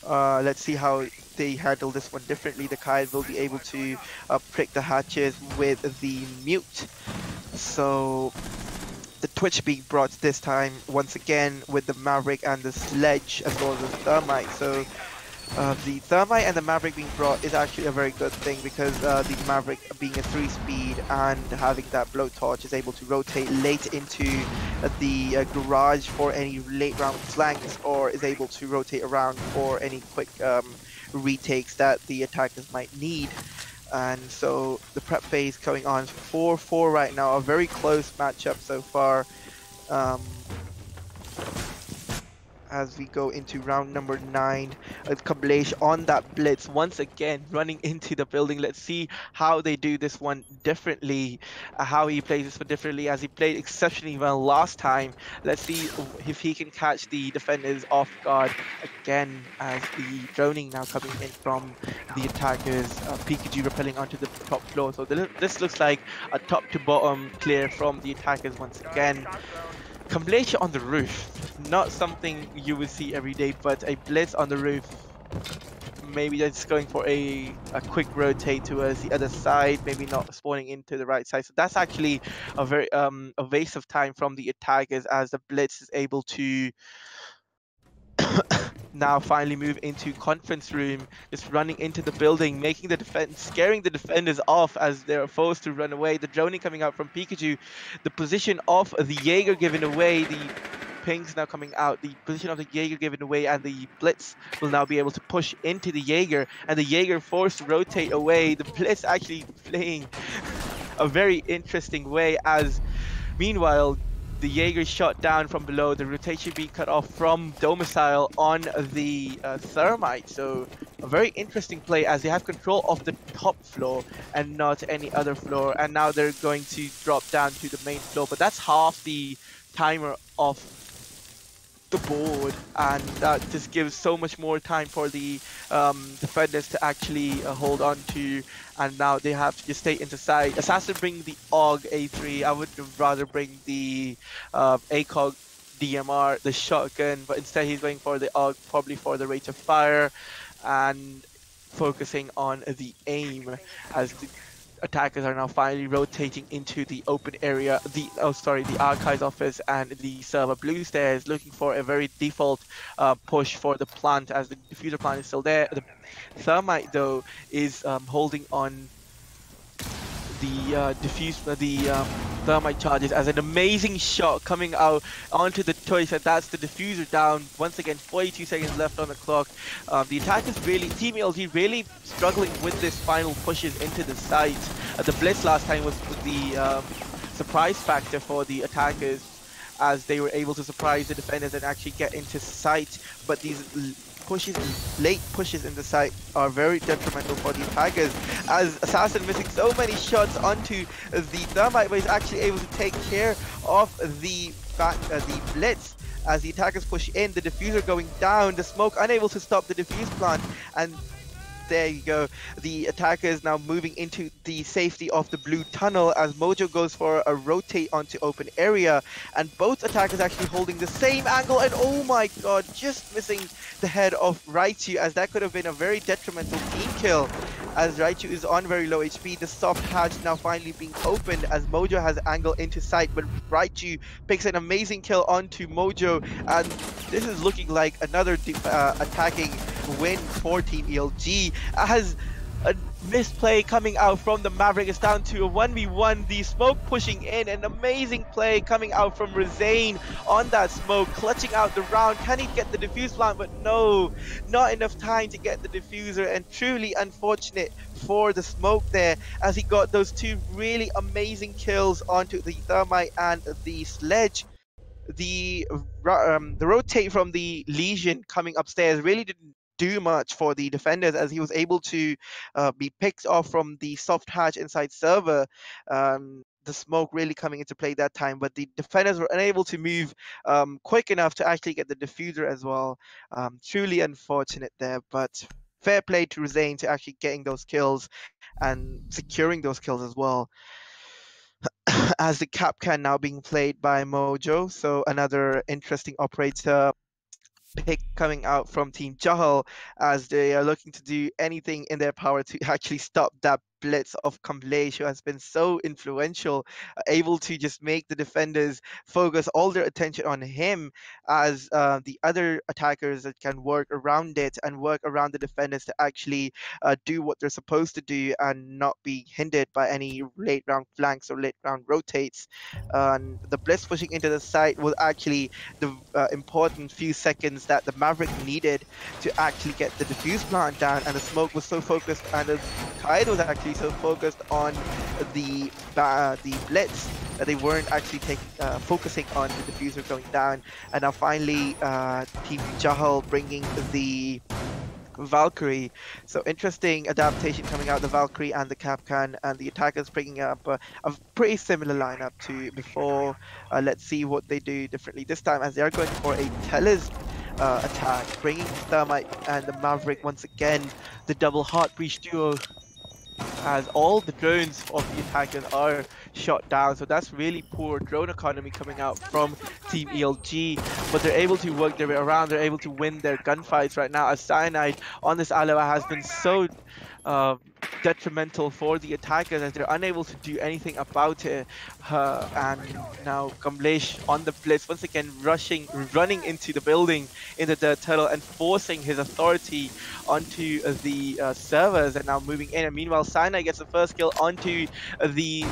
[SPEAKER 1] let's see how they handle this one differently. The kite will be able to prick the hatches with the mute. So the Twitch being brought this time once again with the Maverick and the Sledge, as well as the Thermite. So the Thermite and the Maverick being brought is actually a very good thing, because the Maverick being a 3-speed and having that blowtorch is able to rotate late into the garage for any late round flanks, or is able to rotate around for any quick retakes that the attackers might need. And so the prep phase going on 4-4 right now, a very close matchup so far. As we go into round number 9, Kamlesh on that blitz once again, running into the building. Let's see how they do this one differently, how he plays this one differently, as he played exceptionally well last time. Let's see if he can catch the defenders off guard again, as the droning now coming in from the attackers. Pikachu repelling onto the top floor. So this looks like a top to bottom clear from the attackers once again. Kamlesh on the roof, not something you would see every day, but a blitz on the roof. Maybe just going for a quick rotate towards the other side, maybe not spawning into the right side. So that's actually a very a waste of time from the attackers, as the blitz is able to now finally move into conference room, just running into the building, making the defense, scaring the defenders off as they're forced to run away. The droning coming out from Pikachu, the position of the Jaeger given away, the pings now coming out, the position of the Jaeger given away, and the Blitz will now be able to push into the Jaeger, and the Jaeger forced to rotate away. The Blitz actually playing a very interesting way, as meanwhile the Jaeger shot down from below, the rotation being cut off from Domicile on the Thermite. So a very interesting play, as they have control of the top floor and not any other floor, and now they're going to drop down to the main floor, but that's half the timer of the board, and that just gives so much more time for the defenders to actually hold on to, and now they have to just stay into sight. Assassin bring the AUG A3, I would rather bring the ACOG DMR, the shotgun, but instead he's going for the AUG, probably for the rate of fire, and focusing on the aim, as the attackers are now finally rotating into the open area, the archives office and the server blue stairs, looking for a very default push for the plant, as the diffuser plant is still there. The Thermite though is holding on the Thermite charges, as an amazing shot coming out onto the Twitch, and that's the diffuser down. Once again, 42 seconds left on the clock. The attackers really, Team LG really struggling with this final pushes into the site. The Blitz last time was the surprise factor for the attackers, as they were able to surprise the defenders and actually get into sight, but these late pushes in the site are very detrimental for the attackers, as Assassin missing so many shots onto the Thermite, but he's actually able to take care of the Blitz as the attackers push in. The diffuser going down, the smoke unable to stop the diffuse plant, and there you go. The attackers now moving into the safety of the blue tunnel, as Mojo goes for a rotate onto open area, and both attackers actually holding the same angle, and oh my god, just missing the head of Raichu, as that could have been a very detrimental team kill. as Raichu is on very low HP. The soft hatch now finally being opened as Mojo has angle into sight, but Raichu picks an amazing kill onto Mojo, and this is looking like another attacking win for Team ELG, as a misplay coming out from the Maverick is down to a 1v1. The smoke pushing in, an amazing play coming out from Rizane on that smoke, clutching out the round. Can he get the defuse plant? But no, not enough time to get the diffuser, and truly unfortunate for the smoke there, as he got those two really amazing kills onto the Thermite and the Sledge. The rotate from the Legion coming upstairs really didn't do much for the defenders, as he was able to be picked off from the soft hatch inside server. The smoke really coming into play that time, but the defenders were unable to move quick enough to actually get the diffuser as well. Truly unfortunate there, but fair play to Rizane to actually getting those kills and securing those kills as well. As the Capcan now being played by Mojo, so another interesting operator pick coming out from Team JAHAL, as they are looking to do anything in their power to actually stop that blitz of Kamlesh, who has been so influential, able to just make the defenders focus all their attention on him, as the other attackers that can work around it and work around the defenders to actually do what they're supposed to do and not be hindered by any late round flanks or late round rotates. The blitz pushing into the site was actually the important few seconds that the Maverick needed to actually get the diffuse plant down, and the smoke was so focused, and the Tide was actually so focused on the blitz that they weren't actually focusing on the diffuser going down. And now finally Team JAHAL bringing the Valkyrie. So interesting adaptation coming out, the Valkyrie and the Capcan, and the attackers bringing up a pretty similar lineup to before. Let's see what they do differently this time, as they are going for a Teller's attack, bringing the Thermite and the Maverick once again, the double heart breach duo, as all the drones of the attackers are shot down. So that's really poor drone economy coming out from Team ELG, but they're able to work their way around, they're able to win their gunfights right now, as Cyanide on this Aloha has been so detrimental for the attackers, as they're unable to do anything about it. And now Kamlesh on the blitz, once again running into the building in the turtle and forcing his authority onto the servers, and now moving in. And meanwhile, Cyanide gets the first kill onto the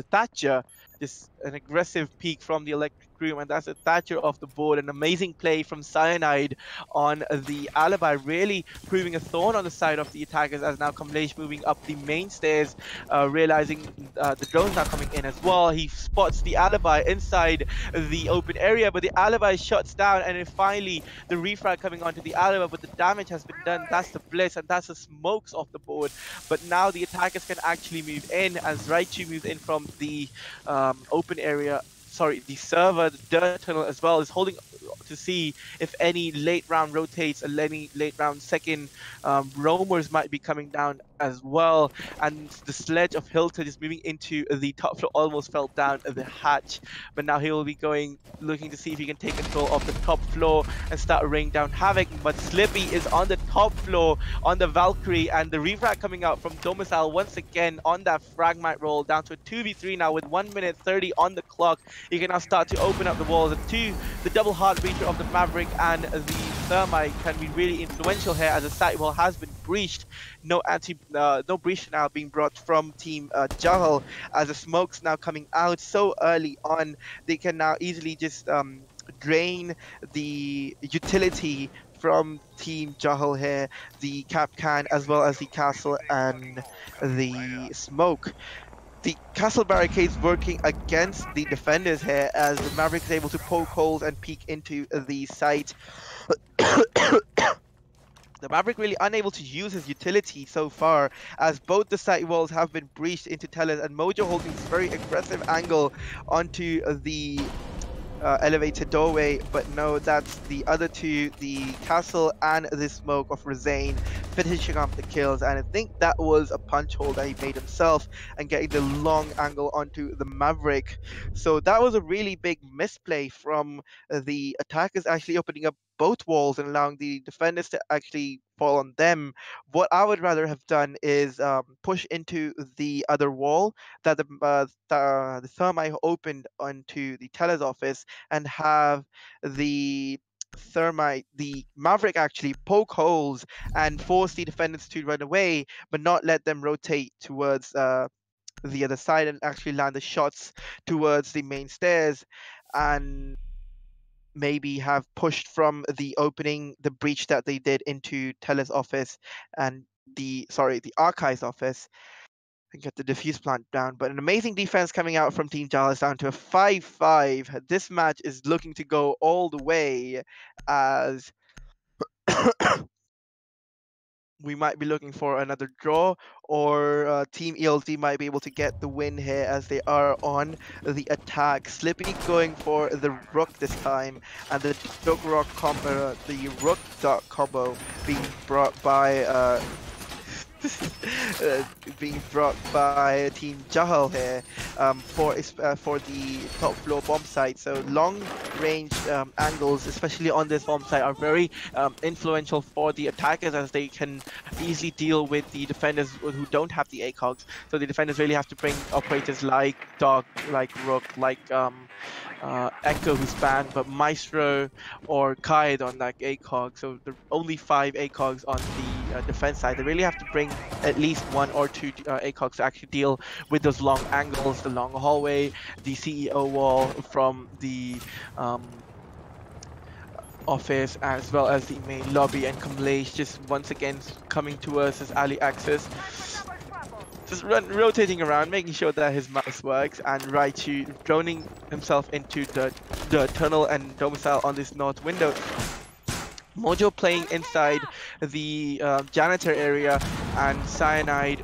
[SPEAKER 1] Thatcher. Just an aggressive peek from the Electric Room, and that's a Thatcher off the board. An amazing play from Cyanide on the Alibi, really proving a thorn on the side of the attackers, as now Kamlesh moving up the main stairs, realizing the drones are coming in as well. He spots the Alibi inside the open area, but the Alibi shuts down, and then finally the refrag coming onto the Alibi, but the damage has been done. That's the blitz, and that's the smokes off the board. But now the attackers can actually move in, as Raichu moves in from the open area. Sorry, the server, the dirt tunnel as well, is holding to see if any late round rotates and any late round second roamers might be coming down as well. And the Sledge of Hilton is moving into the top floor, almost fell down the hatch, but now he will be looking to see if he can take control of the top floor and start raining down havoc. But Slippy is on the top floor on the Valkyrie, and the refrag coming out from Domicile once again on that fragmite roll, down to a 2v3 now with 1 minute 30 on the clock. You can now start to open up the walls. The double heart breacher of the Maverick and the Thermite can be really influential here, as the site wall has been breached. No breach now being brought from Team JAHAL, as the smoke's now coming out so early on. They can now easily just drain the utility from Team JAHAL here, the Capcan as well as the castle and the smoke. The castle barricades working against the defenders here, as the Maverick is able to poke holes and peek into the site. The Maverick really unable to use his utility so far, as both the site walls have been breached into Tellers, and Mojo holding this very aggressive angle onto the elevator doorway. But no, that's the other two, the castle and the smoke of Rizane, finishing off the kills. And I think that was a punch hole that he made himself and getting the long angle onto the Maverick. So that was a really big misplay from the attackers, actually opening up both walls and allowing the defenders to actually fall on them. What I would rather have done is push into the other wall that the thermite opened onto the teller's office, and have the Maverick actually poke holes and force the defenders to run away, but not let them rotate towards the other side and actually land the shots towards the main stairs, and maybe have pushed from the opening, the breach that they did into Teller's office and the archives office, and get the diffuse plant down. But an amazing defense coming out from Team Jalas down to a 5-5. This match is looking to go all the way, as we might be looking for another draw, or Team ELZ might be able to get the win here as they are on the attack. Slippy going for the Rook this time, and the the Rook Duck combo being brought by being brought by Team JAHAL here for the top floor bomb site. So long range angles, especially on this bomb site, are very influential for the attackers, as they can easily deal with the defenders who don't have the ACOGs. So the defenders really have to bring operators like Dog, like Rook, like Echo, who's banned, but Maestro or Kaid on that ACOG. So the only 5 ACOGs on the defense side. They really have to bring at least 1 or 2 ACOGs to actually deal with those long angles, the long hallway, the CEO wall from the office, as well as the main lobby. And Kamlesh just once again coming to us as Ali Axis, just rotating around, making sure that his mouse works, and Raichu droning himself into the tunnel and domicile on this north window. Mojo playing inside the janitor area, and Cyanide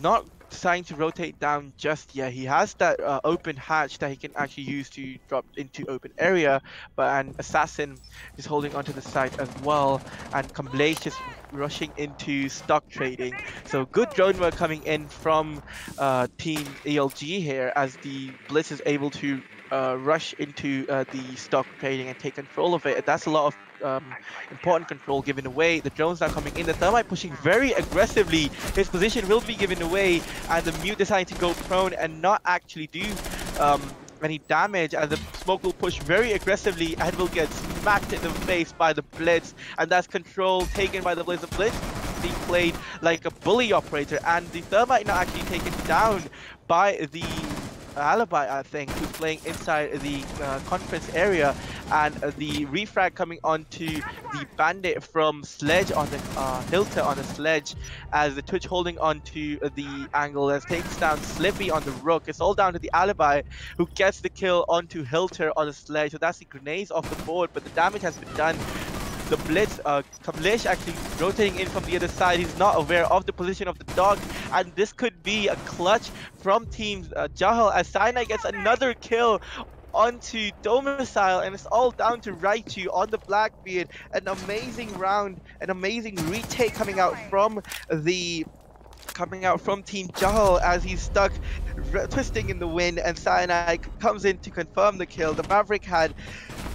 [SPEAKER 1] not deciding to rotate down just yet. He has that open hatch that he can actually use to drop into open area, but an Assassin is holding onto the site as well, and Kamlesh just rushing into stock trading. So good drone work coming in from Team ELG here, as the Blitz is able to rush into the stock trading and take control of it. That's a lot of important control given away. The drones now coming in. The Thermite pushing very aggressively. His position will be given away, and the Mute deciding to go prone and not actually do any damage, and the smoke will push very aggressively and will get smacked in the face by the Blitz, and that's control taken by the Blitz. The Blitz being played like a bully operator, and the Thermite now actually taken down by the Alibi, I think, who's playing inside the conference area, and the refrag coming onto the Bandit from Sledge on the Hilter on the Sledge, as the Twitch holding onto the angle as takes down Slippy on the Rook. It's all down to the Alibi, who gets the kill onto Hilter on the Sledge. So that's the grenades off the board, but the damage has been done. The Blitz, Kamlesh actually rotating in from the other side. He's not aware of the position of the dog, and this could be a clutch from Team JAHAL, as Cyanide gets another kill onto Domicile, and it's all down to Raichu on the Blackbeard. An amazing round, an amazing retake coming out from Team JAHAL, as he's stuck twisting in the wind, and Cyanide comes in to confirm the kill. The Maverick had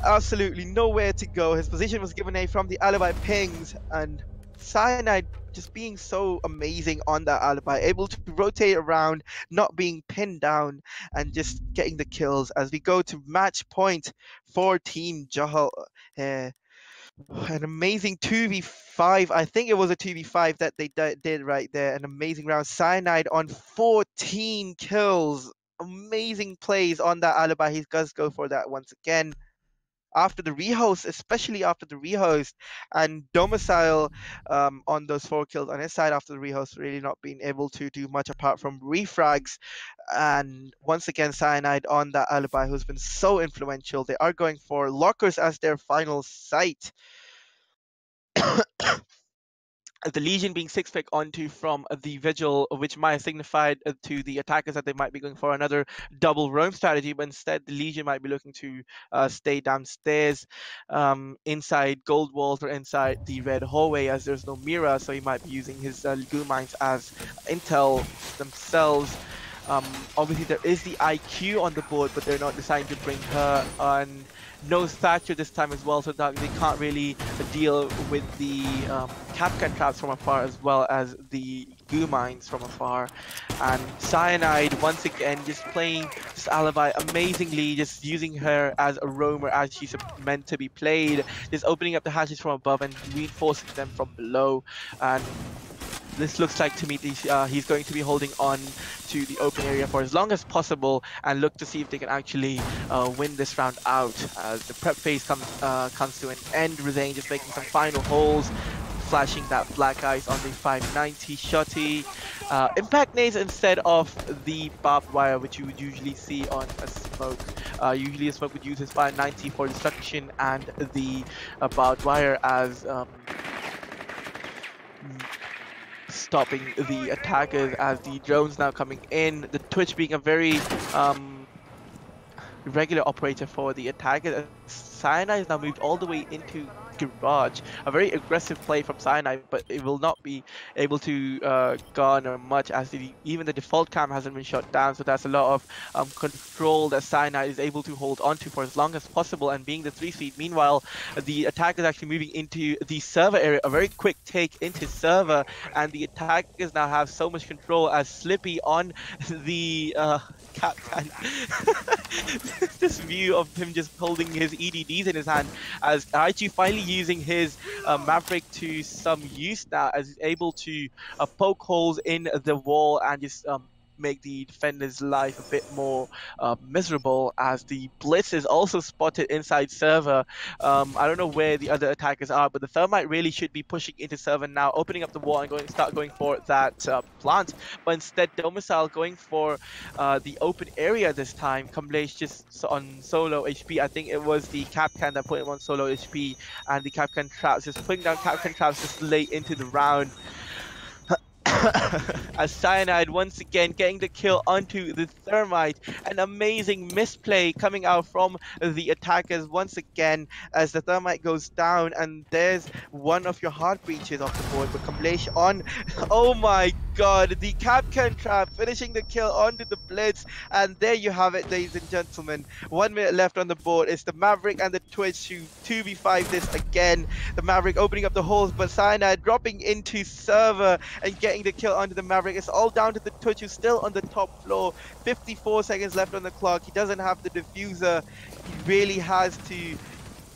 [SPEAKER 1] absolutely nowhere to go. His position was given away from the Alibi pings, and Cyanide just being so amazing on that Alibi, able to rotate around, not being pinned down, and just getting the kills as we go to match point for Team JAHAL. An amazing 2v5. I think it was a 2v5 that they did right there. An amazing round. Cyanide on 14 kills. Amazing plays on that Alibi. He does go for that once again. After the rehost, especially after the rehost, and Domicile on those 4 kills on his side after the rehost, really not being able to do much apart from refrags. And once again, Cyanide on that Alibi, who's been so influential. They are going for lockers as their final site. the Legion being six pick onto from the Vigil, which might have signified to the attackers that they might be going for another double roam strategy, but instead the Legion might be looking to stay downstairs inside gold walls or inside the red hallway, as there's no Mira, so he might be using his goo mines as intel themselves. Obviously, there is the IQ on the board, but they're not deciding to bring her on. No Thatcher this time as well, so that they can't really deal with the Kapkan traps from afar as well as the goo mines from afar. And Cyanide once again just playing this alibi amazingly, just using her as a roamer as she's meant to be played, just opening up the hatches from above and reinforcing them from below. And this looks like to me he's going to be holding on to the open area for as long as possible and look to see if they can actually win this round out. As the prep phase comes to an end, Rizane just making some final holes, flashing that black ice on the 590 shotty. Impact nades instead of the barbed wire, which you would usually see on a smoke. Usually a smoke would use his 590 for destruction and the barbed wire as stopping the attackers, as the drones now coming in. The Twitch being a very regular operator for the attackers. Cyanide is now moved all the way into garage. A very aggressive play from Cyanide, but it will not be able to garner much, as even the default cam hasn't been shut down. So that's a lot of control that Cyanide is able to hold onto for as long as possible, and being the 3 seed. Meanwhile, the attack is actually moving into the server area. A very quick take into server, and the attackers now have so much control as Slippy on the Capcan. This view of him just holding his EDDs in his hand, as Aichi finally using his Maverick to some use now, as he's able to poke holes in the wall and just make the defender's life a bit more miserable, as the Blitz is also spotted inside server. I don't know where the other attackers are, but the Thermite really should be pushing into server now, opening up the wall and start going for that plant. But instead, Domicile going for the open area this time. Kamlesh just on solo HP. I think it was the Capcan that put him on solo HP, and the Capcan traps, just putting down Capcan traps just late into the round. As Cyanide once again getting the kill onto the Thermite. An amazing misplay coming out from the attackers once again, as the Thermite goes down, and there's one of your heart breaches off the board. But Kamlesh on, oh my god, the Capcan trap finishing the kill onto the Blitz, and there you have it, ladies and gentlemen. 1 minute left on the board. It's the Maverick and the Twitch to 2v5 this again. The Maverick opening up the holes, but Cyanide dropping into server and getting the kill onto the Maverick. It's all down to the Twitch, who's still on the top floor. 54 seconds left on the clock. He doesn't have the diffuser. He really has to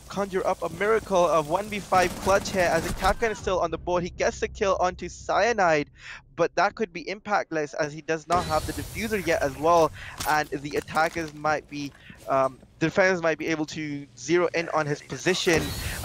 [SPEAKER 1] conjure up a miracle of 1v5 clutch here, as the Capcan is still on the board. He gets the kill onto Cyanide, but that could be impactless as he does not have the diffuser yet as well, and the attackers might be the defenders might be able to zero in on his position,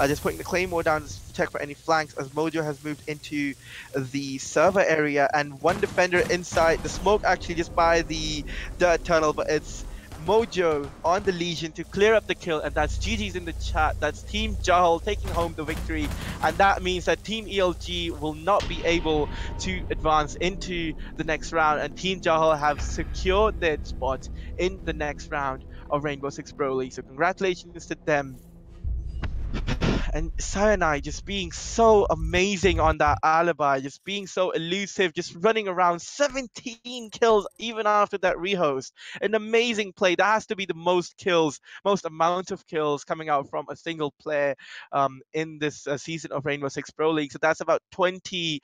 [SPEAKER 1] just putting the Claymore down to check for any flanks, as Mojo has moved into the server area, and one defender inside the smoke, actually just by the dirt tunnel, but it's Mojo on the Legion to clear up the kill, and that's GG's in the chat. That's Team JAHAL taking home the victory, and that means that Team ELG will not be able to advance into the next round, and Team JAHAL have secured their spot in the next round of Rainbow Six Pro League. So congratulations to them. And Cyanide just being so amazing on that alibi, just being so elusive, just running around. 17 kills even after that rehost. An amazing play. That has to be the most kills, most amount of kills coming out from a single player in this season of Rainbow Six Pro League. So that's about 20,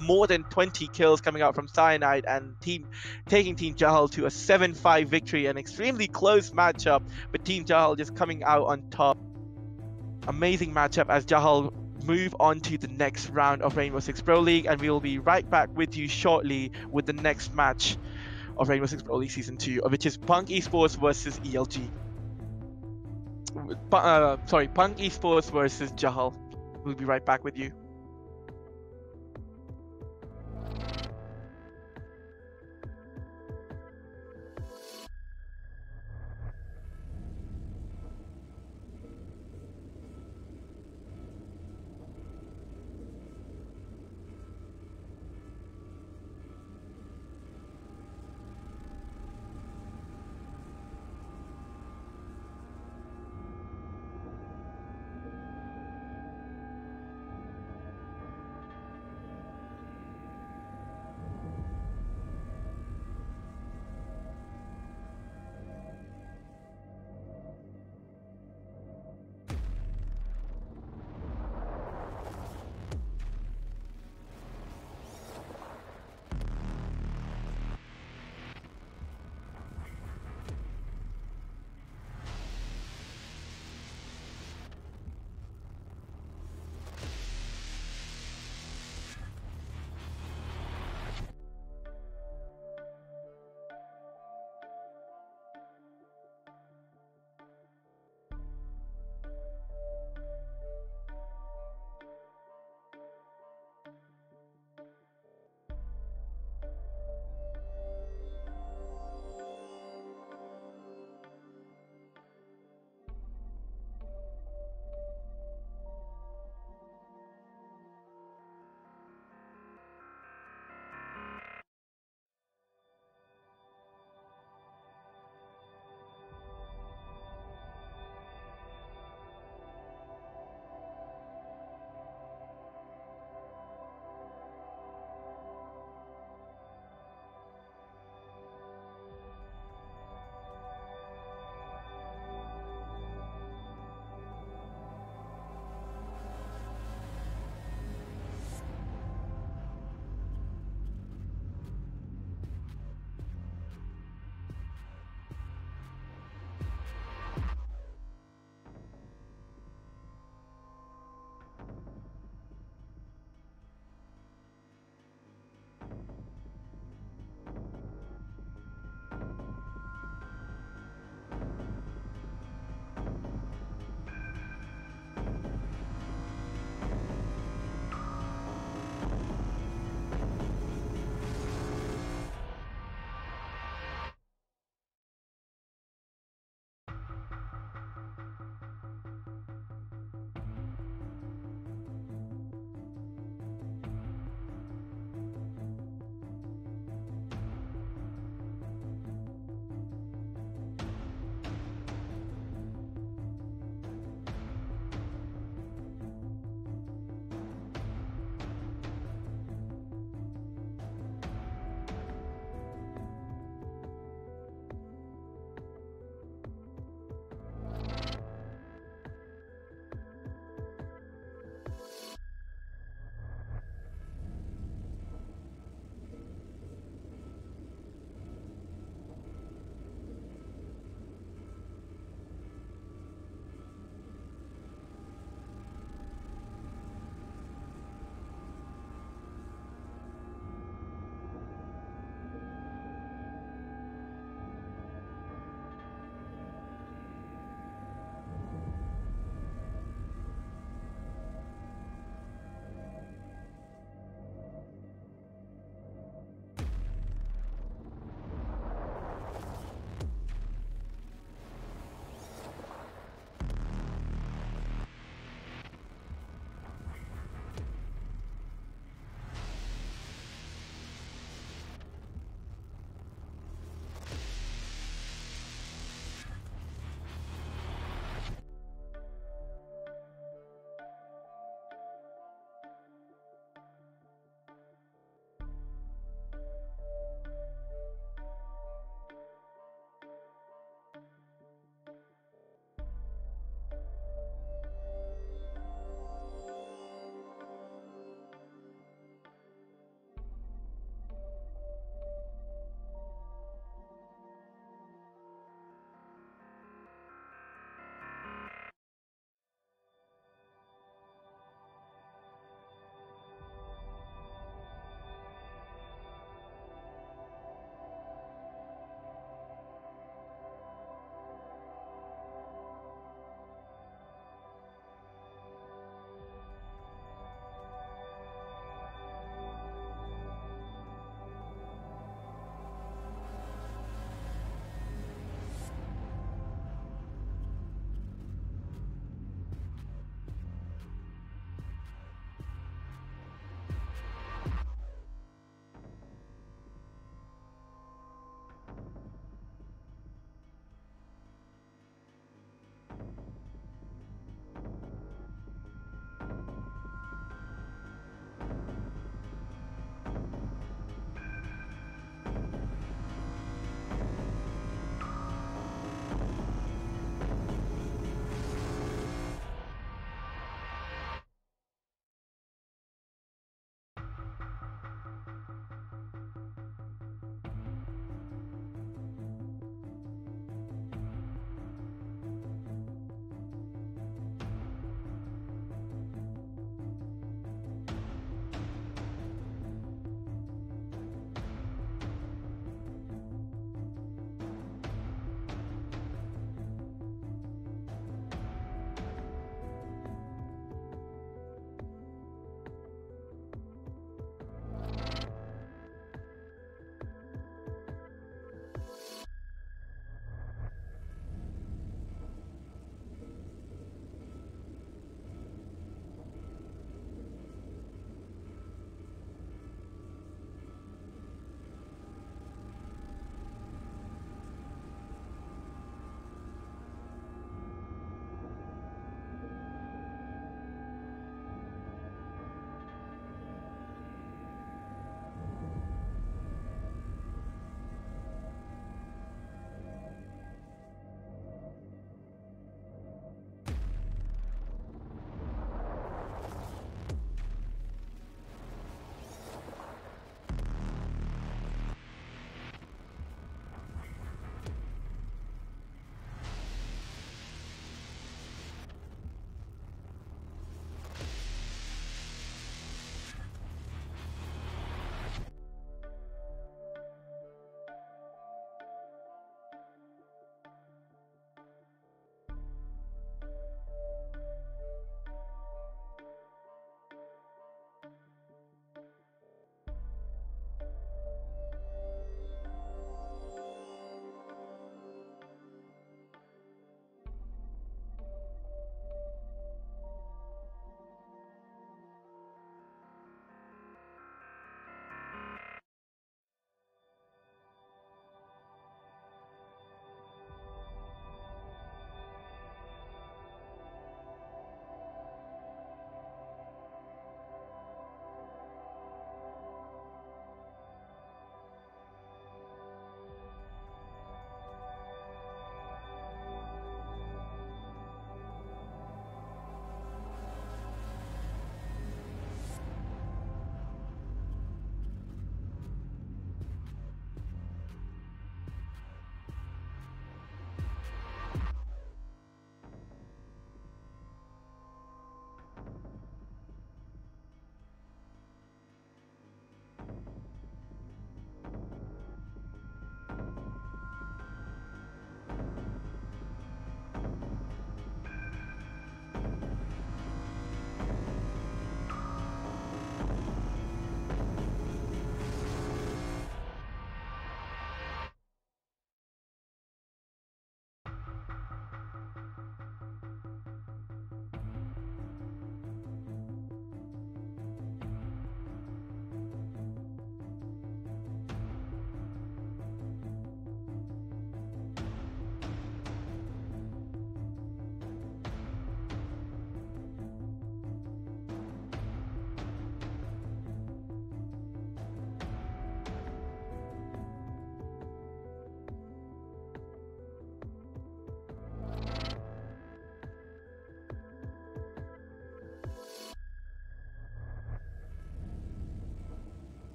[SPEAKER 1] more than 20 kills coming out from Cyanide, and taking Team JAHAL to a 7-5 victory. An extremely close matchup, but Team JAHAL just coming out on top. Amazing matchup as JAHAL move on to the next round of Rainbow Six Pro League, and we will be right back with you shortly with the next match of Rainbow Six Pro League Season 2, which is Punk Esports versus ELG. Punk Esports versus JAHAL. We'll be right back with you.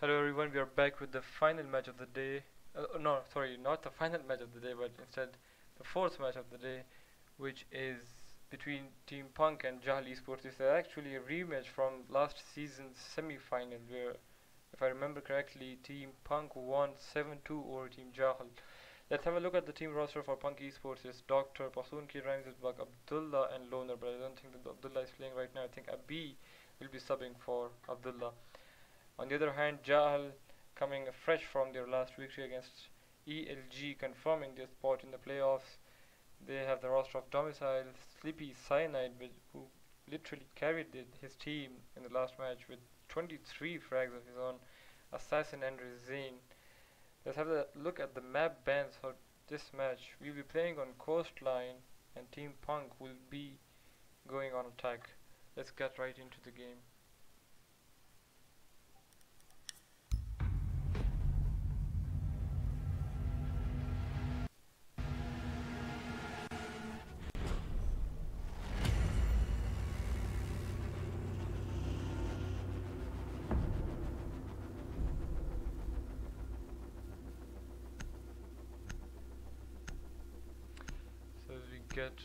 [SPEAKER 2] Hello everyone, we are back with the final match of the day. No, sorry, not the final match of the day, but instead the fourth match of the day, which is between Team Punk and JAHAL Esports. This is actually a rematch from last season's semi-final, where, if I remember correctly, Team Punk won 7-2 over Team JAHAL. Let's have a look at the team roster for Punk Esports. It's Dr. Pasunki, Ramzesbak, Abdullah, and Loner, but I don't think that Abdullah is playing right now. I think Abi will be subbing for Abdullah. On the other hand, JAHAL, coming fresh from their last victory against ELG, confirming their spot in the playoffs. They have the roster of Domicile, Sleepy Cyanide, who literally carried his team in the last match with 23 frags of his own, Assassin and Rezane. Let's have a look at the map bans for this match. We'll be playing on Coastline, and Team Punk will be going on attack. Let's get right into the game. Get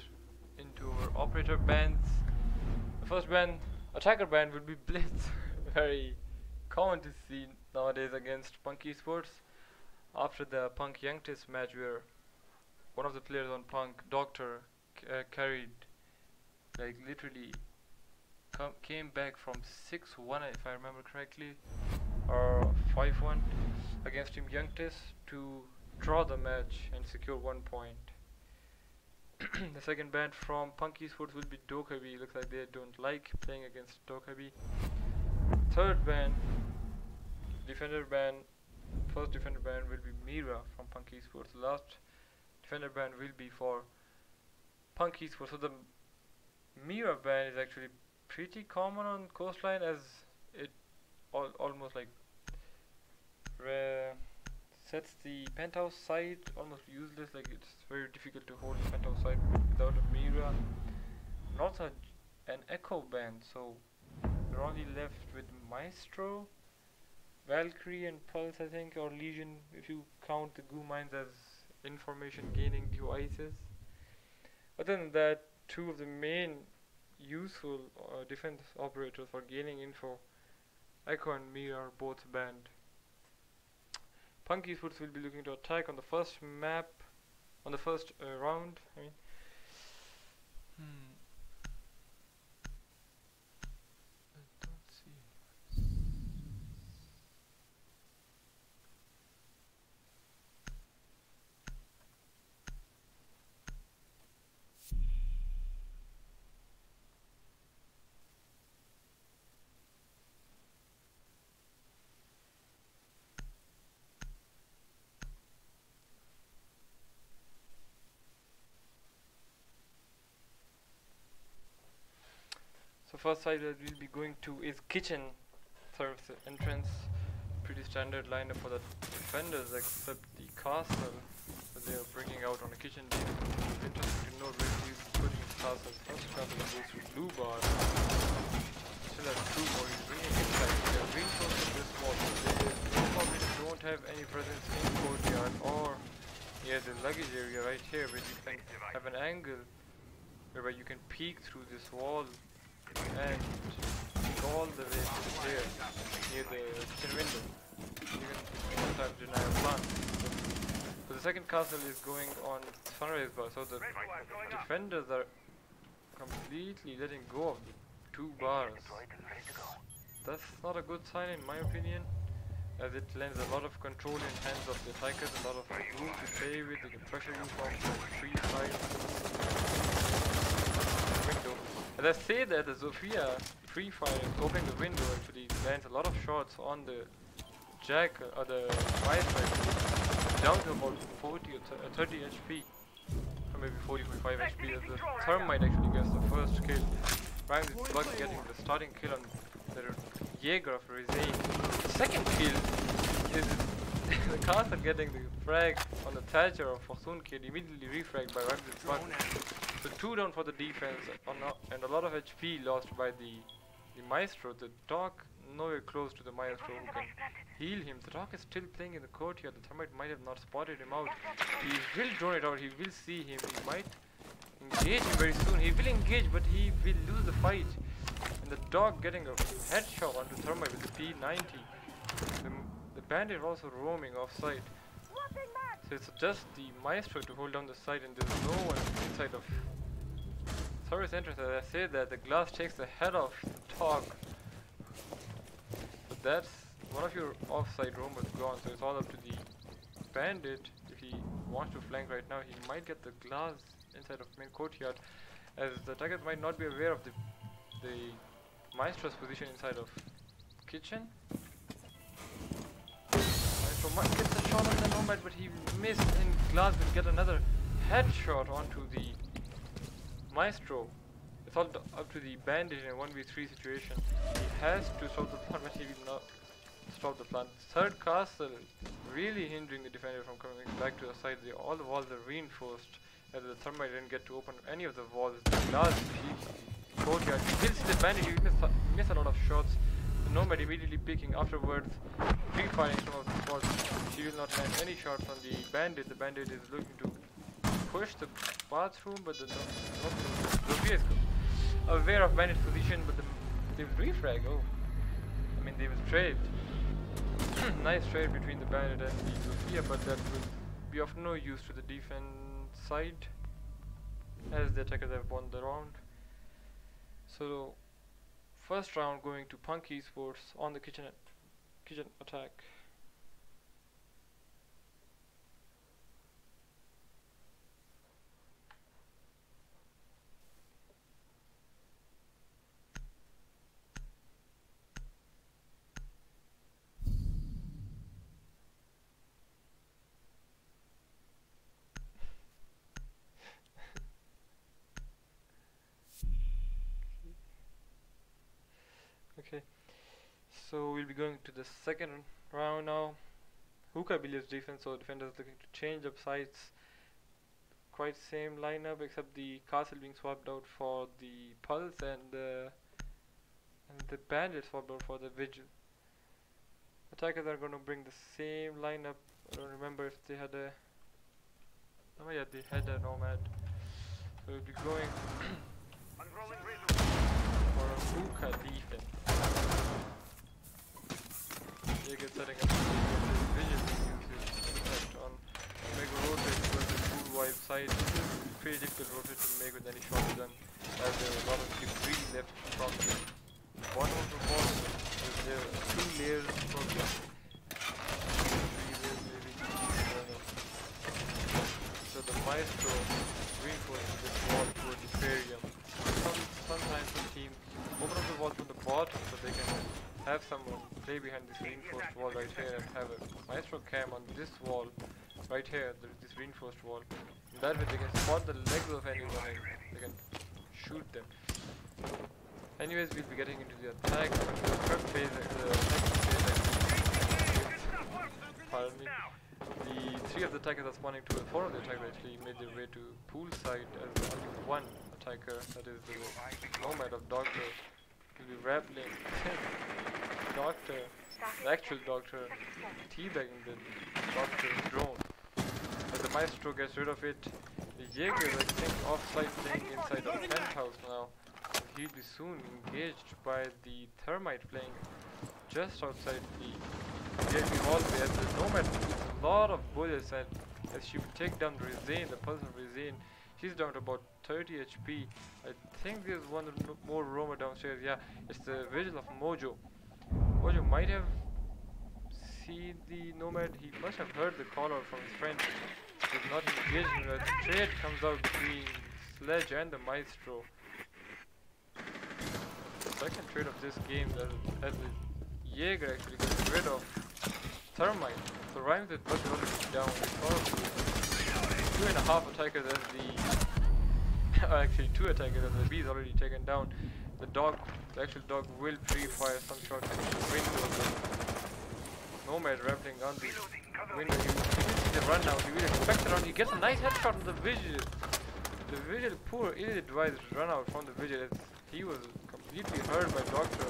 [SPEAKER 2] into our operator bans. The first ban, attacker ban, will be Blitz. Very common to see nowadays against Punk Esports. After the Punk Youngtest match, where one of the players on Punk, Doctor, carried, like literally came back from 6-1, if I remember correctly, or 5-1 against Team Youngtest to draw the match and secure 1 point. The second ban from Punk Esports will be Dokabi. Looks like they don't like playing against Dokabi. Third ban, defender ban. First defender ban will be Mira from Punk Esports. The last defender ban will be for Punk Esports. So the Mira ban is actually pretty common on Coastline, as it almost like sets the penthouse side almost useless. Like, it's very difficult to hold the penthouse side without a Mira. And also an echo band, so we're only left with Maestro, Valkyrie and Pulse, I think, or Legion if you count the goo mines as information gaining devices. Other than that, two of the main useful defense operators for gaining info, Echo and Mira, are both banned. Punk Esports will be looking to attack on the first map, on the first round. I mean, I don't see. So first side that we'll be going to is kitchen service entrance. Pretty standard lineup for the defenders, except the castle that they are bringing out on a kitchen team. It's interesting to note where he's putting his castle. First castle goes to blue bar. Still has two more. He's bringing inside. They're reinforcing this wall. They probably don't have any presence in courtyard or near the luggage area right here, where you can have an angle whereby you can peek through this wall and go all the way to there, near the kitchen window. You can sometimes deny a plan. So the second castle is going on Sunrise Bar, so the defenders are completely letting go of the two bars. That's not a good sign in my opinion, as it lends a lot of control in hands of the attackers, a lot of room to play with. They can pressure you from three sides window. As I say that, the Zofia Free Fire opening the window actually lands a lot of shots on the Jack or the Wi-Fi, down to about 40 or 30 HP, or maybe 40-45 HP. As the Thermite actually gets the first kill. Ramzesbak getting the starting kill on the Jaeger of Rezane. The second kill is the caster getting the frag on the Thatcher of Fortune Kid, immediately refragged by Ramzesbak. So 2 down for the defense, and a lot of HP lost by the Maestro. The Doc nowhere close to the Maestro who can heal him. The dog is still playing in the courtyard. The Thermite might have not spotted him out. He will drone it out. He will see him. He might engage him very soon. He will engage, but he will lose the fight. And the dog getting a headshot onto Thermite with the P90. The bandit also roaming offside. So it's just the Maestro to hold down the site, and there's no one inside of service entrance. As I say that, the glass takes the head off the dog. So that's one of your offside roamers gone. So it's all up to the bandit. If he wants to flank right now, he might get the glass inside of main courtyard, as the attackers might not be aware of the Maestro's position inside of kitchen. Maestro might get the shot on the Nomad, but he missed, and glass will get another headshot onto the Maestro. It's all up to the bandit in a 1v3 situation. He has to stop the plant, but he will not stop the plant. Third castle really hindering the defender from coming back to the side. All the walls are reinforced, as the Thermite didn't get to open any of the walls. The glass courtyard. He will see the bandit. He will miss a lot of shots. The Nomad immediately peeking afterwards, pre-firing some of the shots. She will not land any shots on the bandit. The bandit is looking to push the bathroom, but the Zofia is aware of bandit's position, but they will refrag. Oh, I mean, they will trade. Nice trade between the bandit and the Zofia, but that will be of no use to the defense side, as the attackers have won the round. So first round going to Punk Esports on the kitchen attack. Okay, so we'll be going to the second round now. Hookah believes defense, so defenders looking to change up sides. Quite same lineup, except the castle being swapped out for the pulse, and the bandit swapped out for the vigil. Attackers are going to bring the same lineup. I don't remember if they had a. Oh yeah, they had a nomad. So we'll be going for a hookah defense. You get setting up the vision impact on Mega Rotate versus full wide side. It's pretty difficult rotate to make with any shotgun, as there are a lot of debris left from the bottom of the wall. There are 2 layers of problem. 3 layers maybe. So the Maestro reinforces this wall towards the aquarium. Sometimes the team open up the wall from the bottom so they can have someone play behind this reinforced wall right here and have a Maestro cam on this wall right here, this reinforced wall. And that way they can spot the legs of anyone and they can shoot them. Anyways, we'll be getting into the attack. The third phase, pardon me. The 3 of the attackers are spawning to 4 of the attackers actually made their way to poolside, as only 1 attacker, that is the Nomad of Doctor, will be rappelling Doctor, the actual Doctor, teabagging the Doctor's drone. As the Maestro gets rid of it, the Jaeger is I think offside playing inside of the penthouse now. He'll be soon engaged by the Thermite playing just outside the Jaeger hallway, as the Nomad shoots a lot of bullets, and as she will take down Rizane, the pulse of Rizane. She's down to about 30 HP. I think there's one more roamer downstairs. Yeah, it's the Vigil of Mojo. Mojo might have seen the Nomad. He must have heard the call out from his friend. He's not engaging. The trade comes out between Sledge and the Maestro. The second trade of this game, as the Jaeger actually gets rid of Thermite. So Rhymes with Buck is already down. It's 2.5 attackers as the actually 2 attackers as the B is already taken down. The dog, the actual dog will pre-fire some shots into the window. The Nomad rappelling on the window. He will see the run now. He will expect the run. He gets a nice headshot on the Vigil. The Vigil, poor ill-advised run out from the Vigil. He was completely hurt by Doctor.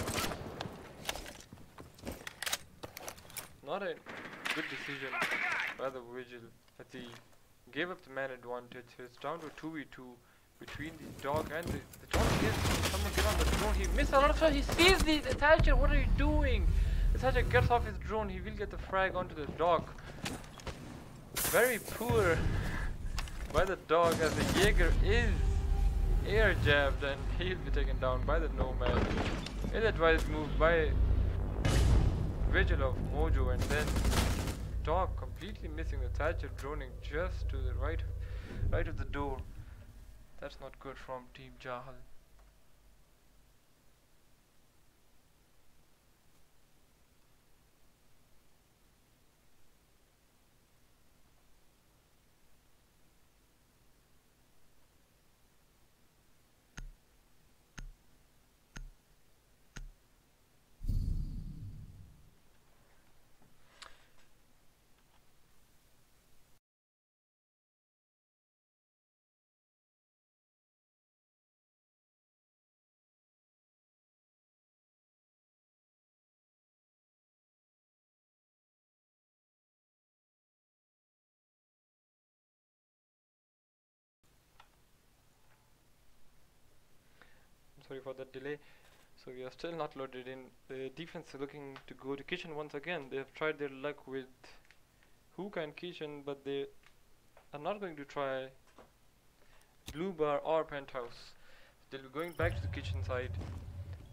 [SPEAKER 2] not a good decision by the Vigil that he gave up the man advantage. So it's down to 2v2 between the dog and the dog. Gets someone get on the drone. He missed a lot of shots. He sees the Thatcher. What are you doing? The Thatcher gets off his drone. He will get the frag onto the dog. Very poor by the dog, as the Jaeger is air jabbed and he'll be taken down by the Nomad. Ill-advised move by Vigil of Mojo, and then dog completely missing the Thatcher, droning just to the right of the door. That's not good from Team JAHAL. Sorry for that delay. So we are still not loaded in. The defense is looking to go to kitchen once again. They have tried their luck with hookah and kitchen, but they are not going to try blue bar or penthouse. They'll be going back to the kitchen side.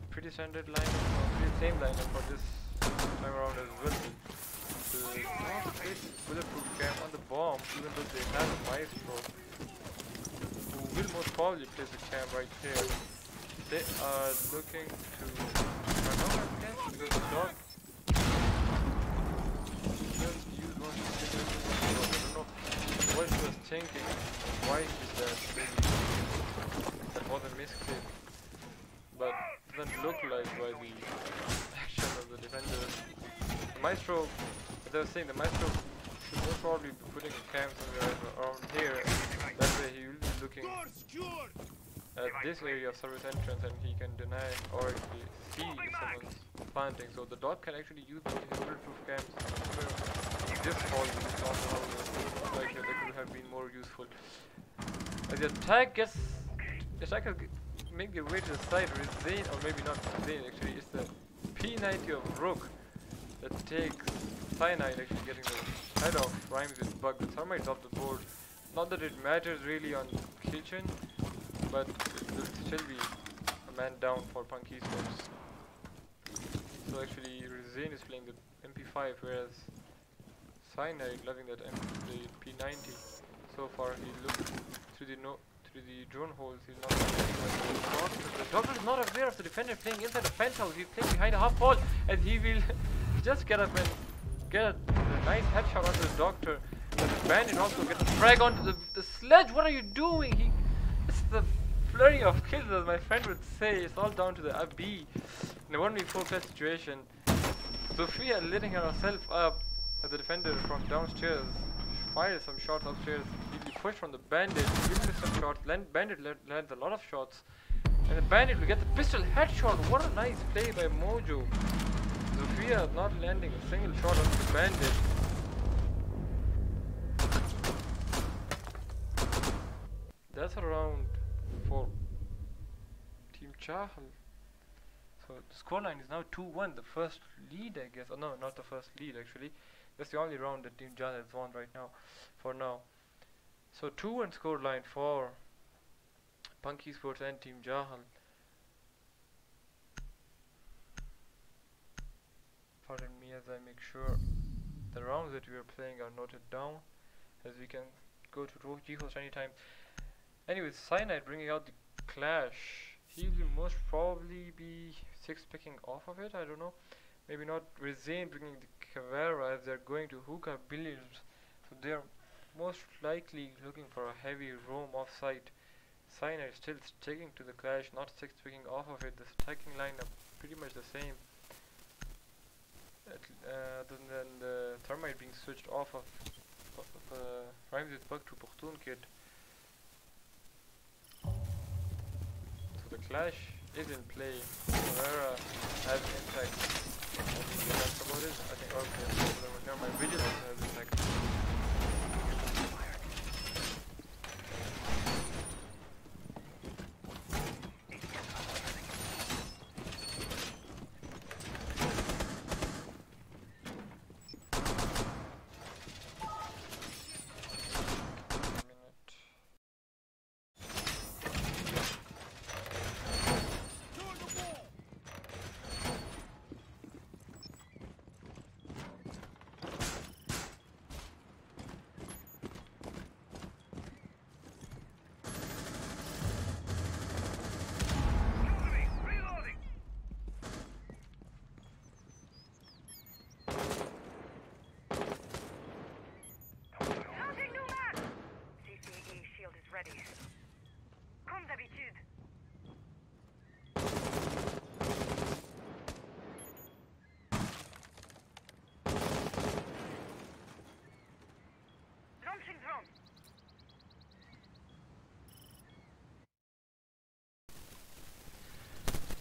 [SPEAKER 2] Pretty standard lineup, pretty same lineup for this time around as well. The not place bulletproof cam on the bomb, even though they have a maestro who will most probably place a cam right here. They are looking to run over again because the dog just used one to I don't know what she was thinking, why she did that. That was a misclick, but it doesn't look like by the action of the defender. The Maestro, as I was saying, the Maestro should most probably be putting a cam somewhere around here. That way he will be looking at this area of service entrance and he can deny or actually see if someone's planting. So the dog can actually use those bulletproof cams. This hall is not like they could have been more useful. As the attack gets, the attacker make their way to the side. Zane, or maybe not Zane actually, it's the P90 of Rook that takes Cyanide, actually getting the head off. Rhymes with Bug. The Thermite's off the board. Not that it matters really on kitchen, but it will still be a man down for Punky Sports. So actually Zane is playing the MP5, whereas Cyanide loving that the P90. So far he looked through the drone holes. He's not anywhere. The doctor is not aware of the defender playing inside the penthouse. He's playing behind a half wall, and he will just get up and get a nice headshot onto the doctor. But the bandit also gets a frag onto the sledge. What are you doing? It's the flurry of kills, as my friend would say. It's all down to the AB. In a 1v4 plus situation, Sophia letting herself up as the defender from downstairs fires some shots upstairs. He'll be pushed from the bandit. He'll miss some shots. Bandit lands a lot of shots, and the bandit will get the pistol headshot. What a nice play by Mojo. Sophia not landing a single shot on the bandit. That's a round for Team JAHAL. So the scoreline is now 2-1. The first lead, I guess. Oh no, not the first lead actually. That's the only round that Team JAHAL has won right now. For now. So 2-1 scoreline for Punky Sports and Team JAHAL. Pardon me as I make sure the rounds that we are playing are noted down, as we can go to GHost anytime. Anyways, Cyanide bringing out the Clash. He will most probably be 6-picking off of it, I don't know. Maybe not. Rezane bringing the Caveira as they're going to hookah billiards. So they're most likely looking for a heavy roam off-site. Cyanide still sticking to the Clash, not 6-picking off of it. The stacking lineup pretty much the same. Other than the Thermite being switched off of Rhymes with Bug to Portun Kid. So the Clash is in play. Caveira has impact Yeah, that's about it. I think okay, now my vigilance has been like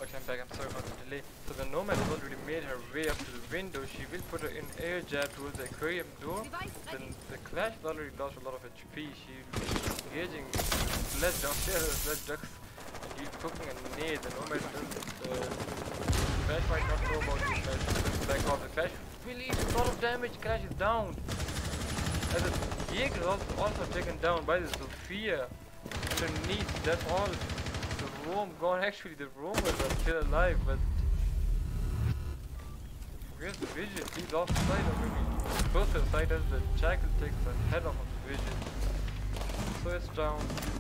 [SPEAKER 2] okay, I'm back. I'm sorry about the delay. So the Nomad has already made her way up to the window. She will put her in air jab towards the aquarium door. Then the Clash has already lost a lot of HP. She's engaging sledge downstairs, sledge ducks, and he's cooking a nade. The Nomad does. Clash might not know about this Clash. Back off. The Clash will eat a lot of damage. Clash is down. As the Jaeger is also taken down by the Sophia underneath. That's all. The roam gone. Actually, the roamers are still alive, but where's the Vision? He's off the side of him. He's close to the side as the Jackal takes the head off of the Vision. So it's down to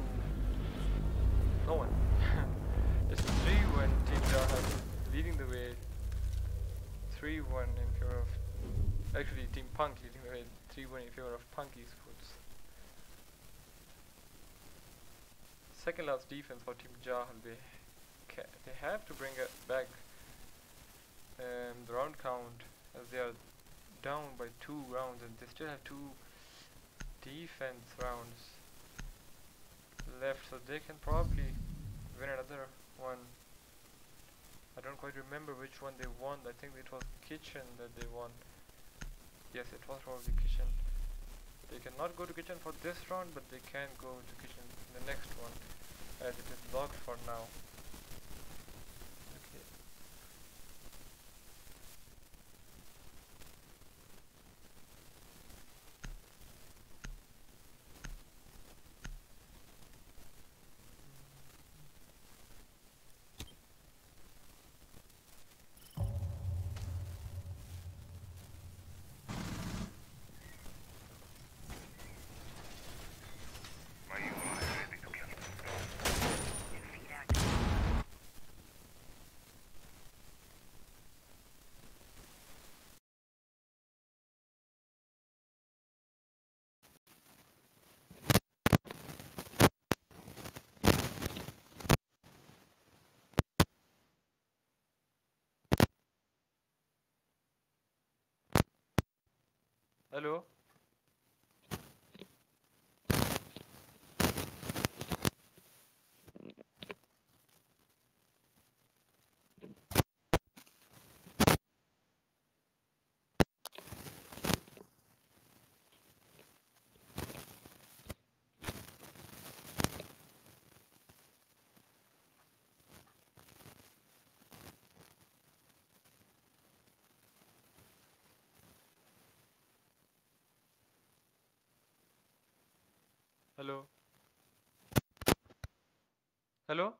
[SPEAKER 2] no one. It's 3-1 Team JAHAL leading the way. 3-1 in favor of actually Team Punk leading the way. 3-1 in favor of Punk Esports. Second last defense for Team JAHAL. They have to bring it back the round count as they are down by 2 rounds and they still have 2 defense rounds left, so they can probably win another one. I don't quite remember which one they won. I think it was Kitchen that they won. Yes, it was probably Kitchen. They cannot go to Kitchen for this round, but they can go to Kitchen in the next one, as it is locked for now. Okay. Hello? Hello? Hello?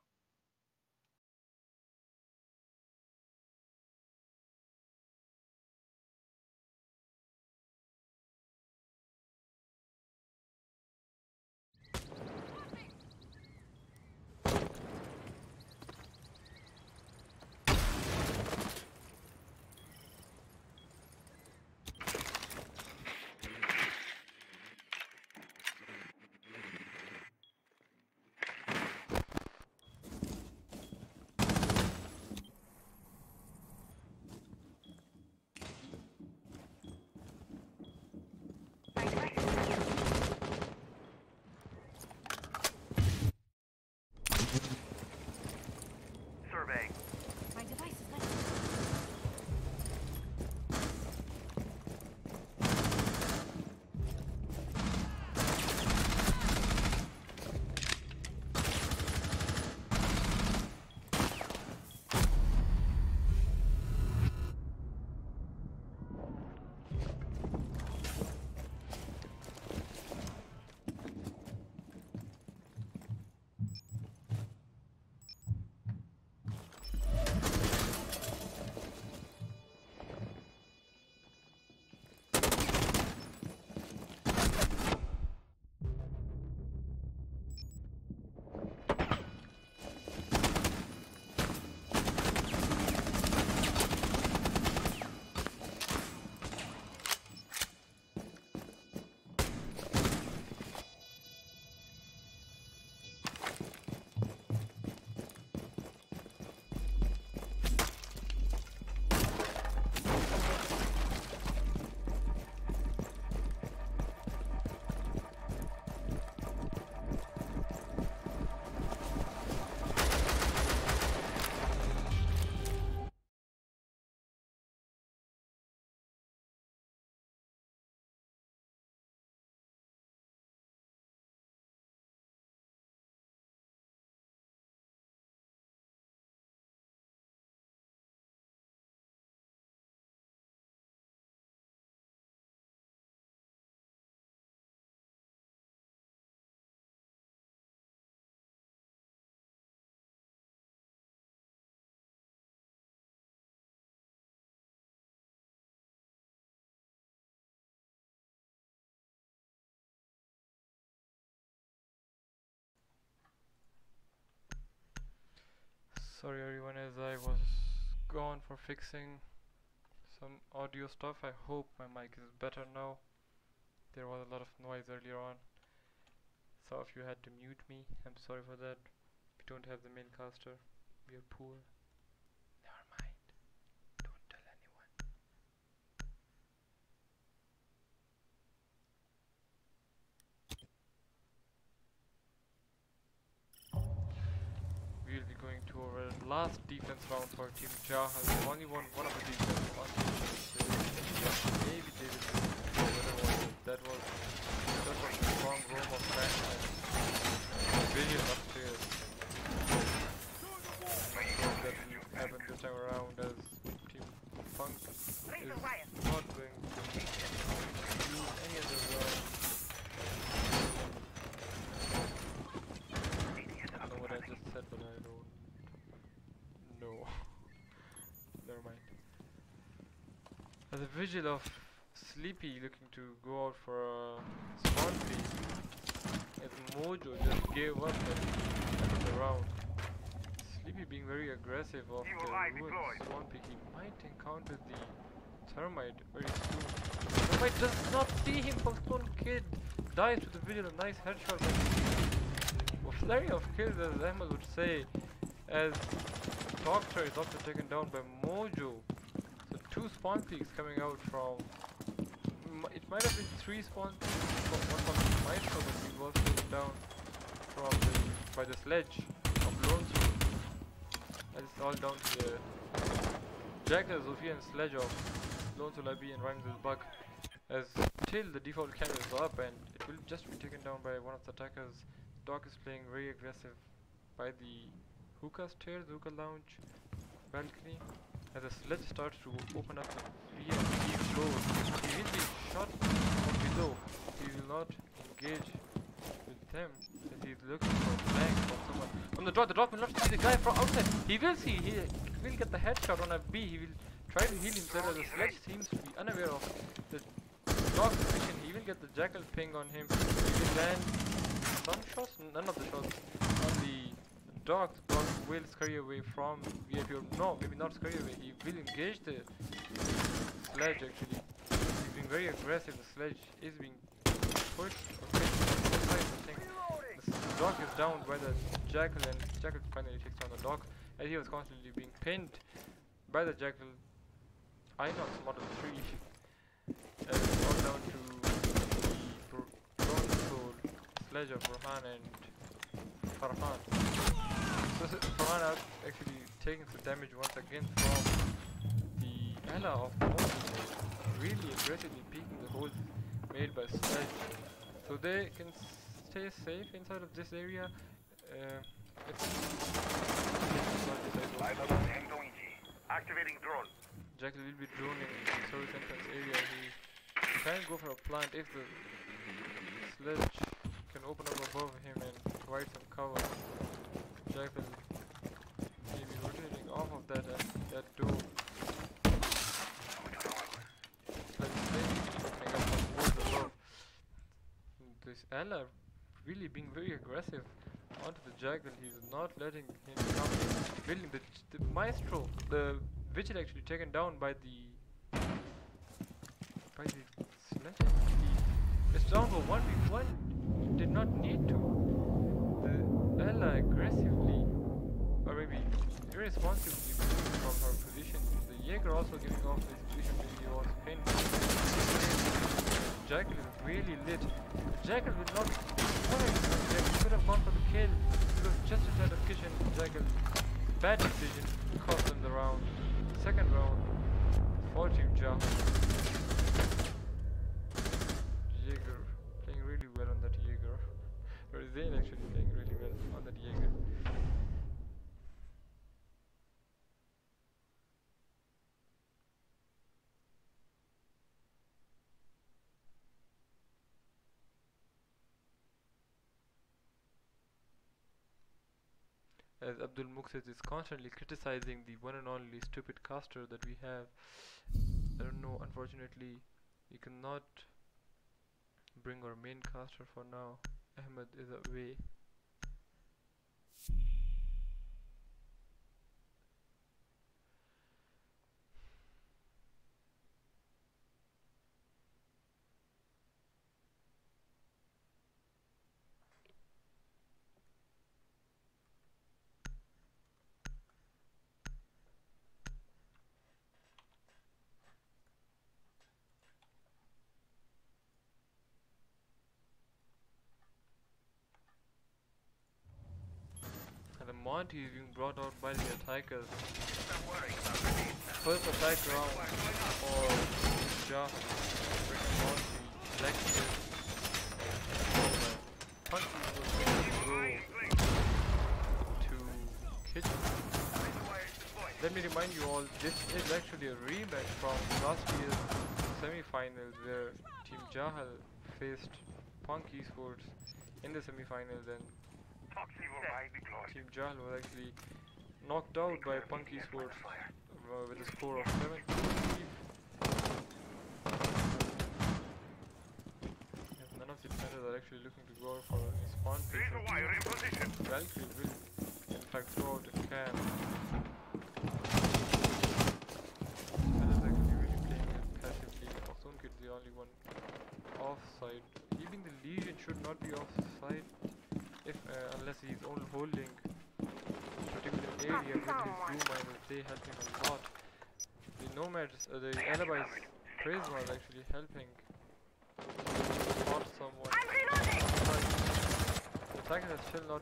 [SPEAKER 2] Sorry everyone, as I was gone for fixing some audio stuff. I hope my mic is better now. There was a lot of noise earlier on, so if you had to mute me, I'm sorry for that. We don't have the main caster, we are poor. Never mind, don't tell anyone. We'll be going to our last defense round for Team JAHAL. They only won one of the defense on maybe they will that was a strong roam of franchise. Billion upstairs. I hope that will happen this time around, as Team Funk is not going to use any other round. I don't know what I just said, but I don't know. Never mind. As a vigil of Sleepy looking to go out for a spawn peek, as Mojo just gave up at the end of the round. Sleepy being very aggressive of the ruined spawn peek, he might encounter the Thermite very soon. Thermite does not see him, Postpone Kid dies to the vigil, a nice headshot, but a flurry of kills, as Ahmed would say, as Doctor is also taken down by Mojo. So 2 spawn peaks coming out from... It might have been 3 spawn peaks, one from the Maestro, but he was taken down from by the sledge of Lone Soul. And it's all down to the Jackal, Zofia and sledge of Lone Soul IB and Rhymes with Bug. As till the default camera is up and it will just be taken down by one of the attackers. Doc is playing very aggressive by the hookah stairs, hookah lounge balcony. As the sledge starts to open up the rear floor, he will be shot from below. He will not engage with them as he is looking for a flank from someone. On the drop will not see the guy from outside. He will see, he will get the headshot on a B. He will try to heal himself as the sledge seems to be unaware of the dog's position. He will get the jackal ping on him. He will land some shots, none of the shots on the dog. Dog will scurry away from VIP, or no, maybe not scurry away. He will engage the sledge actually. He's being very aggressive. The sledge is being pushed. Okay, both sides, I think. The dog is down by the jackal, and jackal finally takes down the dog as he was constantly being pinned by the jackal. I knocked him out of the tree. As it's all down to the Bronze Sledge of Burhan and Farhan. So Farhan actually taking some damage once again from the Ella of Moses, really aggressively peeking the holes made by Sledge. So they can stay safe inside of this area.
[SPEAKER 3] Activating drone.
[SPEAKER 2] Jackal will be droning in the service entrance area. He can go for a plant if the sledge can open up above him and provide some cover. Jackal may be rotating off of that door. Sledge is opening up some holes above. This Ella really being very aggressive onto the Jackal. He's not letting him come in. Building the Maestro, the Vigil actually taken down by the sledge. It's down for 1v1. He did not need to. The Ella aggressively, or maybe irresponsibly from her position. The Jaeger also giving off this position when he was pinned. Jackal is really lit. Jackal will not. Jackal could have gone for the kill. He was just inside the kitchen. Jackal, bad decision, cost them the round. Second round for Team JAHAL. Jaeger playing really well on that Jaeger. Or Zane actually playing really well on that Jaeger. As Abdul Muqsid is constantly criticizing the one and only stupid caster that we have. I don't know, unfortunately we cannot bring our main caster for now. Ahmed is away. Monty is being brought out by the attackers. First attack round for Jah. Monty, Blackbeard. Punky was going to go to Kitchen. Let me remind you all, this is actually a rematch from last year's semi-finals where Team Jahal faced Punk Esports in the semi-finals, and Team Jahal was actually knocked out by Punk Esports with a score of 7-3. None of the defenders are actually looking to go for a spawn pick. Valkyrie will in fact throw out a cam. The only one offside. Even the Legion should not be offside if unless he's only holding a particular area with his blue miners. They help him a lot. The Nomads, the Alibis Prisma is actually helping spot someone. The attackers have still not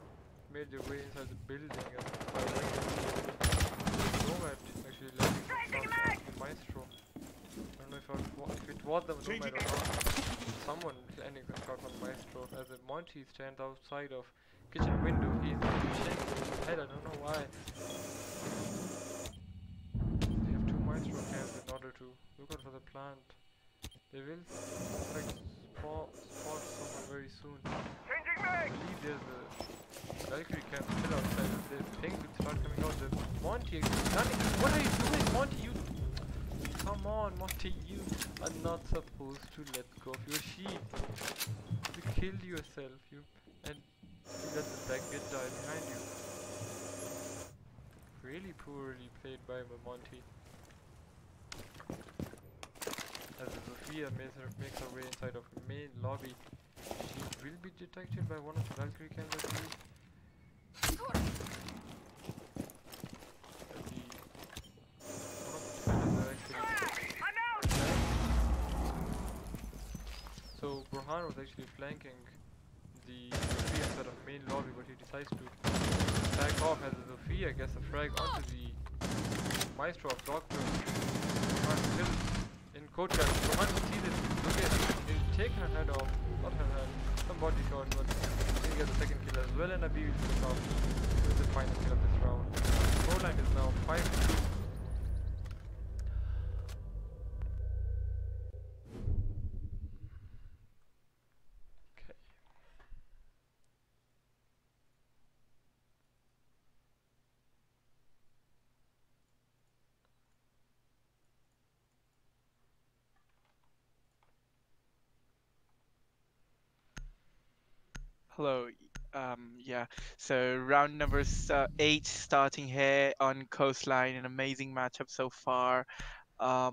[SPEAKER 2] made their way inside the building, and by the Nomad actually landing the Maestro. I don't know if it was the Nomad or not. Someone landing the shot on Maestro as the Monty stands outside of kitchen window. He's shaking his head, I don't know why. They have 2 Maestro cans in order to look out for the plant. They will spot someone very soon. I believe there's a Valkyrie camp still outside. The ping will start coming out. The Monty running. What are you doing, Monty? You come on, Monty, you are not supposed to let go of your sheep. You killed yourself, and you let the Blackbeard die behind you. Really poorly played by Monty. As Sophia makes her way inside of the main lobby, she will be detected by one of the Valkyrie cans, I believe. So Burhan was actually flanking the Sophia instead of main lobby, but he decides to back off as Sophia gets a frag onto the Maestro of Doctor. Burhan still in coach guard. Burhan will see this. Look at it. He'll take her head off. Not her head. Some body shot, but he'll get the second kill as well, and Abi will finish off with the final kill of this round. Scoreline is now 5-2.
[SPEAKER 1] Hello. Yeah. So round number 8 starting here on Coastline. An amazing matchup so far.
[SPEAKER 2] Yeah,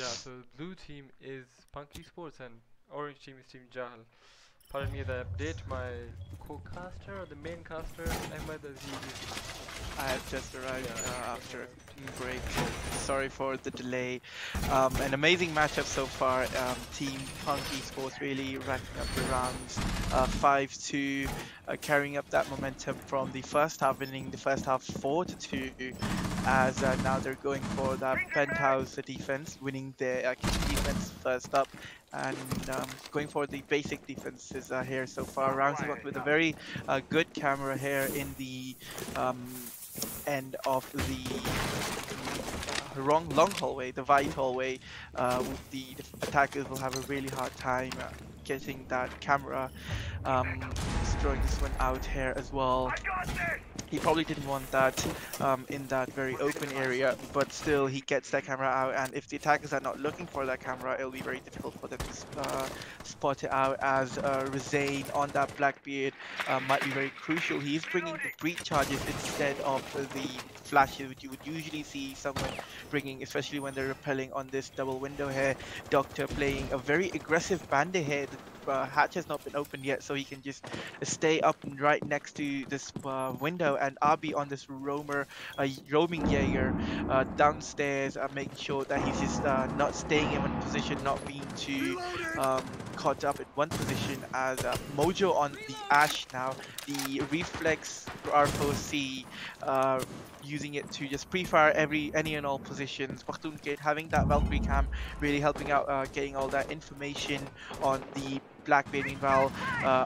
[SPEAKER 2] so blue team is Punk Esports and orange team is Team Jahal. Pardon me that I update my co-caster or the main caster, Ahmed, as he is.
[SPEAKER 1] I have just arrived after a break. Sorry for the delay. An amazing matchup so far. Team Punk Esports really racking up the rounds. 5-2, carrying up that momentum from the first half, winning the first half 4-2. As now they're going for that penthouse defense, winning the kitchen defense first up, and going for the basic defenses here so far. Rounds with a very good camera here in the end of the long hallway, the wide hallway. The attackers will have a really hard time getting that camera. Destroying this one out here as well. He probably didn't want that in that very open area, but still he gets that camera out, and if the attackers are not looking for that camera, it'll be very difficult for them to spot it out, as Rizane on that Blackbeard might be very crucial. He's bringing the breach charges instead of the flashes, which you would usually see someone bringing, especially when they're repelling on this double window here. Doctor playing a very aggressive bandit here. hatch has not been opened yet, so he can just stay up and right next to this window. And Abi on this roaming Jaeger downstairs, making sure that he's just not staying in one position, not being too caught up in one position. As Mojo on the Ash now, the reflex R4C, using it to just pre-fire any and all positions. Bakhtoon Gate having that Valkyrie cam really helping out, getting all that information on the Blackbeard. Meanwhile,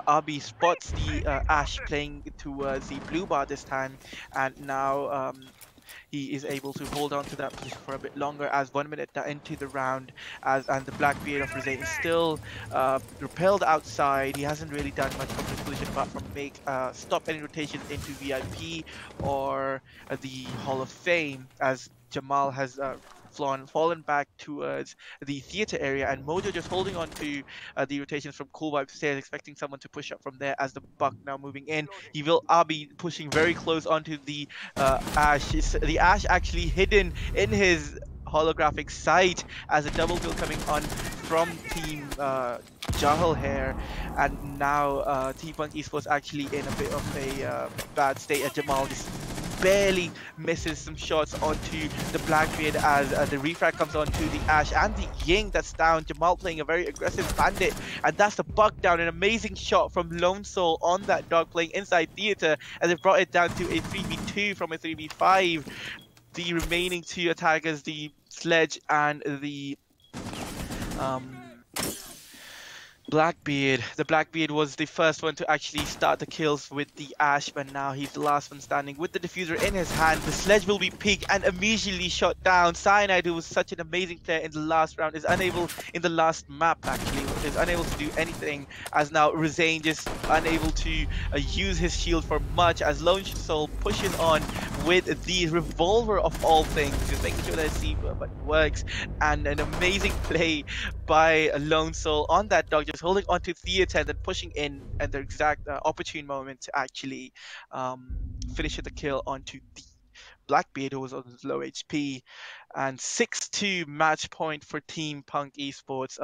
[SPEAKER 1] Abi spots the Ash playing towards the blue bar this time, and now he is able to hold on to that position for a bit longer as 1 minute into the round, and the Blackbeard of Rizay is still repelled outside. He hasn't really done much from this position apart from make stop any rotations into VIP or the Hall of Fame, as Jamal has fallen back towards the theater area, and Mojo just holding on to the rotations from Cool Vibe stairs, expecting someone to push up from there. As the Buck now moving in, he will Abi pushing very close onto the Ash. The Ash actually hidden in his holographic sight, as a double kill coming on from Team Jahal here. And now Team Punk Esports actually in a bit of a bad state. Jamal just barely misses some shots onto the Blackbeard as the refrag comes onto the Ash and the Ying that's down. Jamal playing a very aggressive bandit, and that's the Buck down. An amazing shot from Lone Soul on that dog playing inside theater, and they brought it down to a 3v2 from a 3v5. The remaining two attackers, the Sledge and the Blackbeard. The Blackbeard was the first one to actually start the kills with the Ash, but now he's the last one standing with the diffuser in his hand. The Sledge will be picked and immediately shot down. Cyanide, who was such an amazing player in the last round, is unable, in the last map actually, is unable to do anything, as now Rizane just unable to use his shield for much, as Lone Soul pushes on with the revolver of all things, just making sure that his C but works. And an amazing play by Lone Soul on that dog, just holding onto theater and then pushing in at the exact opportune moment to actually finish the kill onto the Blackbeard, who was on low HP. And 6-2 match point for Team Punk Esports.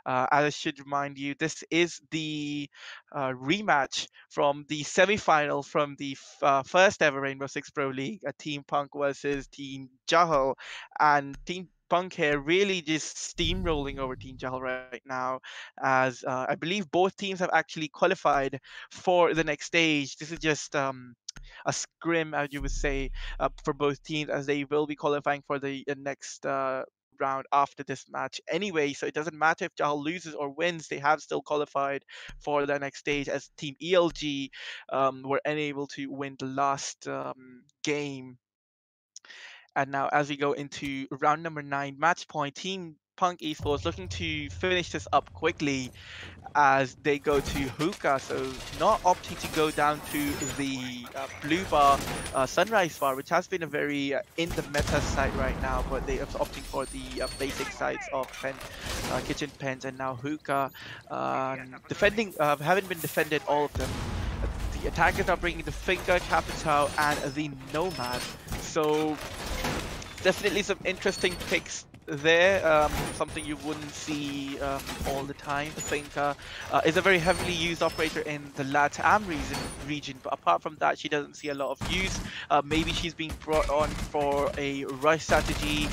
[SPEAKER 1] As I should remind you, this is the rematch from the semi-final from the first ever Rainbow Six Pro League, Team Punk versus Team Jahal. And Team Punk here really just steamrolling over Team Jahal right now, as I believe both teams have actually qualified for the next stage. This is just a scrim, as you would say, for both teams, as they will be qualifying for the next round after this match anyway. So it doesn't matter if Jahal loses or wins, they have still qualified for the next stage, as Team ELG were unable to win the last game. And now as we go into round number 9, match point, Team Punk Esports looking to finish this up quickly as they go to hookah, so not opting to go down to the blue bar, sunrise bar, which has been a very in the meta site right now, but they are opting for the basic sites of kitchen pens. And now hookah defending, haven't been defended, all of them. The attackers are bringing the Finger, Capital and the Nomad, so definitely some interesting picks there. Something you wouldn't see all the time. The Finca is a very heavily used operator in the LATAM region, but apart from that, she doesn't see a lot of use. Maybe she's being brought on for a rush strategy,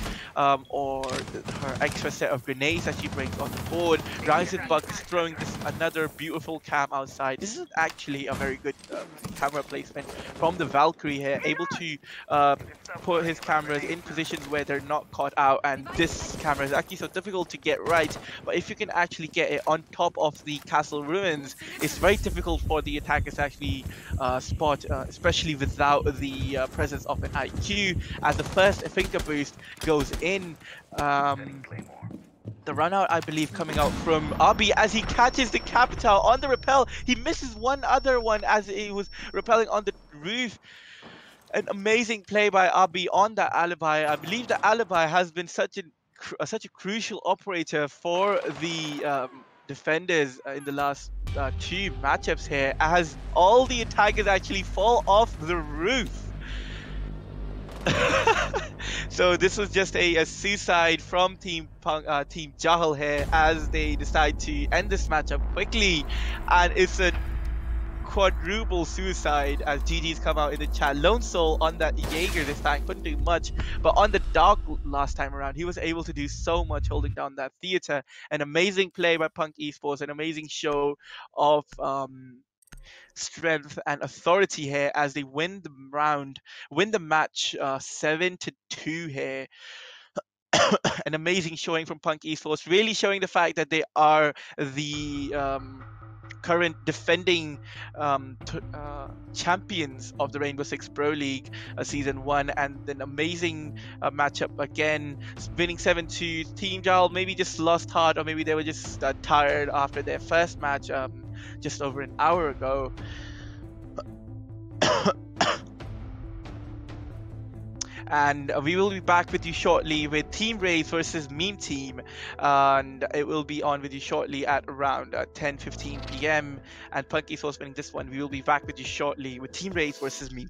[SPEAKER 1] or her extra set of grenades that she brings on the board. Risenbug is throwing this another beautiful cam outside. This is actually a very good camera placement from the Valkyrie here, able to put his cameras in positions where they're not caught out, and this camera is actually so difficult to get right, but if you can actually get it on top of the castle ruins, it's very difficult for the attackers to actually spot, especially without the presence of an IQ, as the first finger boost goes in. The run out, I believe, coming out from Abi as he catches the Capital on the rappel. He misses one other one as he was rappelling on the roof. An amazing play by Abi on that alibi. I believe the alibi has been such a crucial operator for the defenders in the last 2 matchups here, as all the attackers actually fall off the roof. So this was just a suicide from Team JAHAL here as they decide to end this matchup quickly, and it's a quadruple suicide as GG's come out in the chat. Lone Soul on that Jaeger this time couldn't do much, but on the Dog last time around, he was able to do so much holding down that theater. An amazing play by Punk Esports, an amazing show of strength and authority here as they win the match 7-2 here. An amazing showing from Punk Esports, really showing the fact that they are the current defending champions of the Rainbow Six Pro League Season 1, and an amazing matchup again, winning 7-2. Team JAHAL maybe just lost heart, or maybe they were just tired after their first match just over an hour ago. And we will be back with you shortly with Team Raze versus Meme Team, and it will be on with you shortly at around 10:15 p.m. and Punky Source winning this one. We will be back with you shortly with Team Raze versus Meme Team.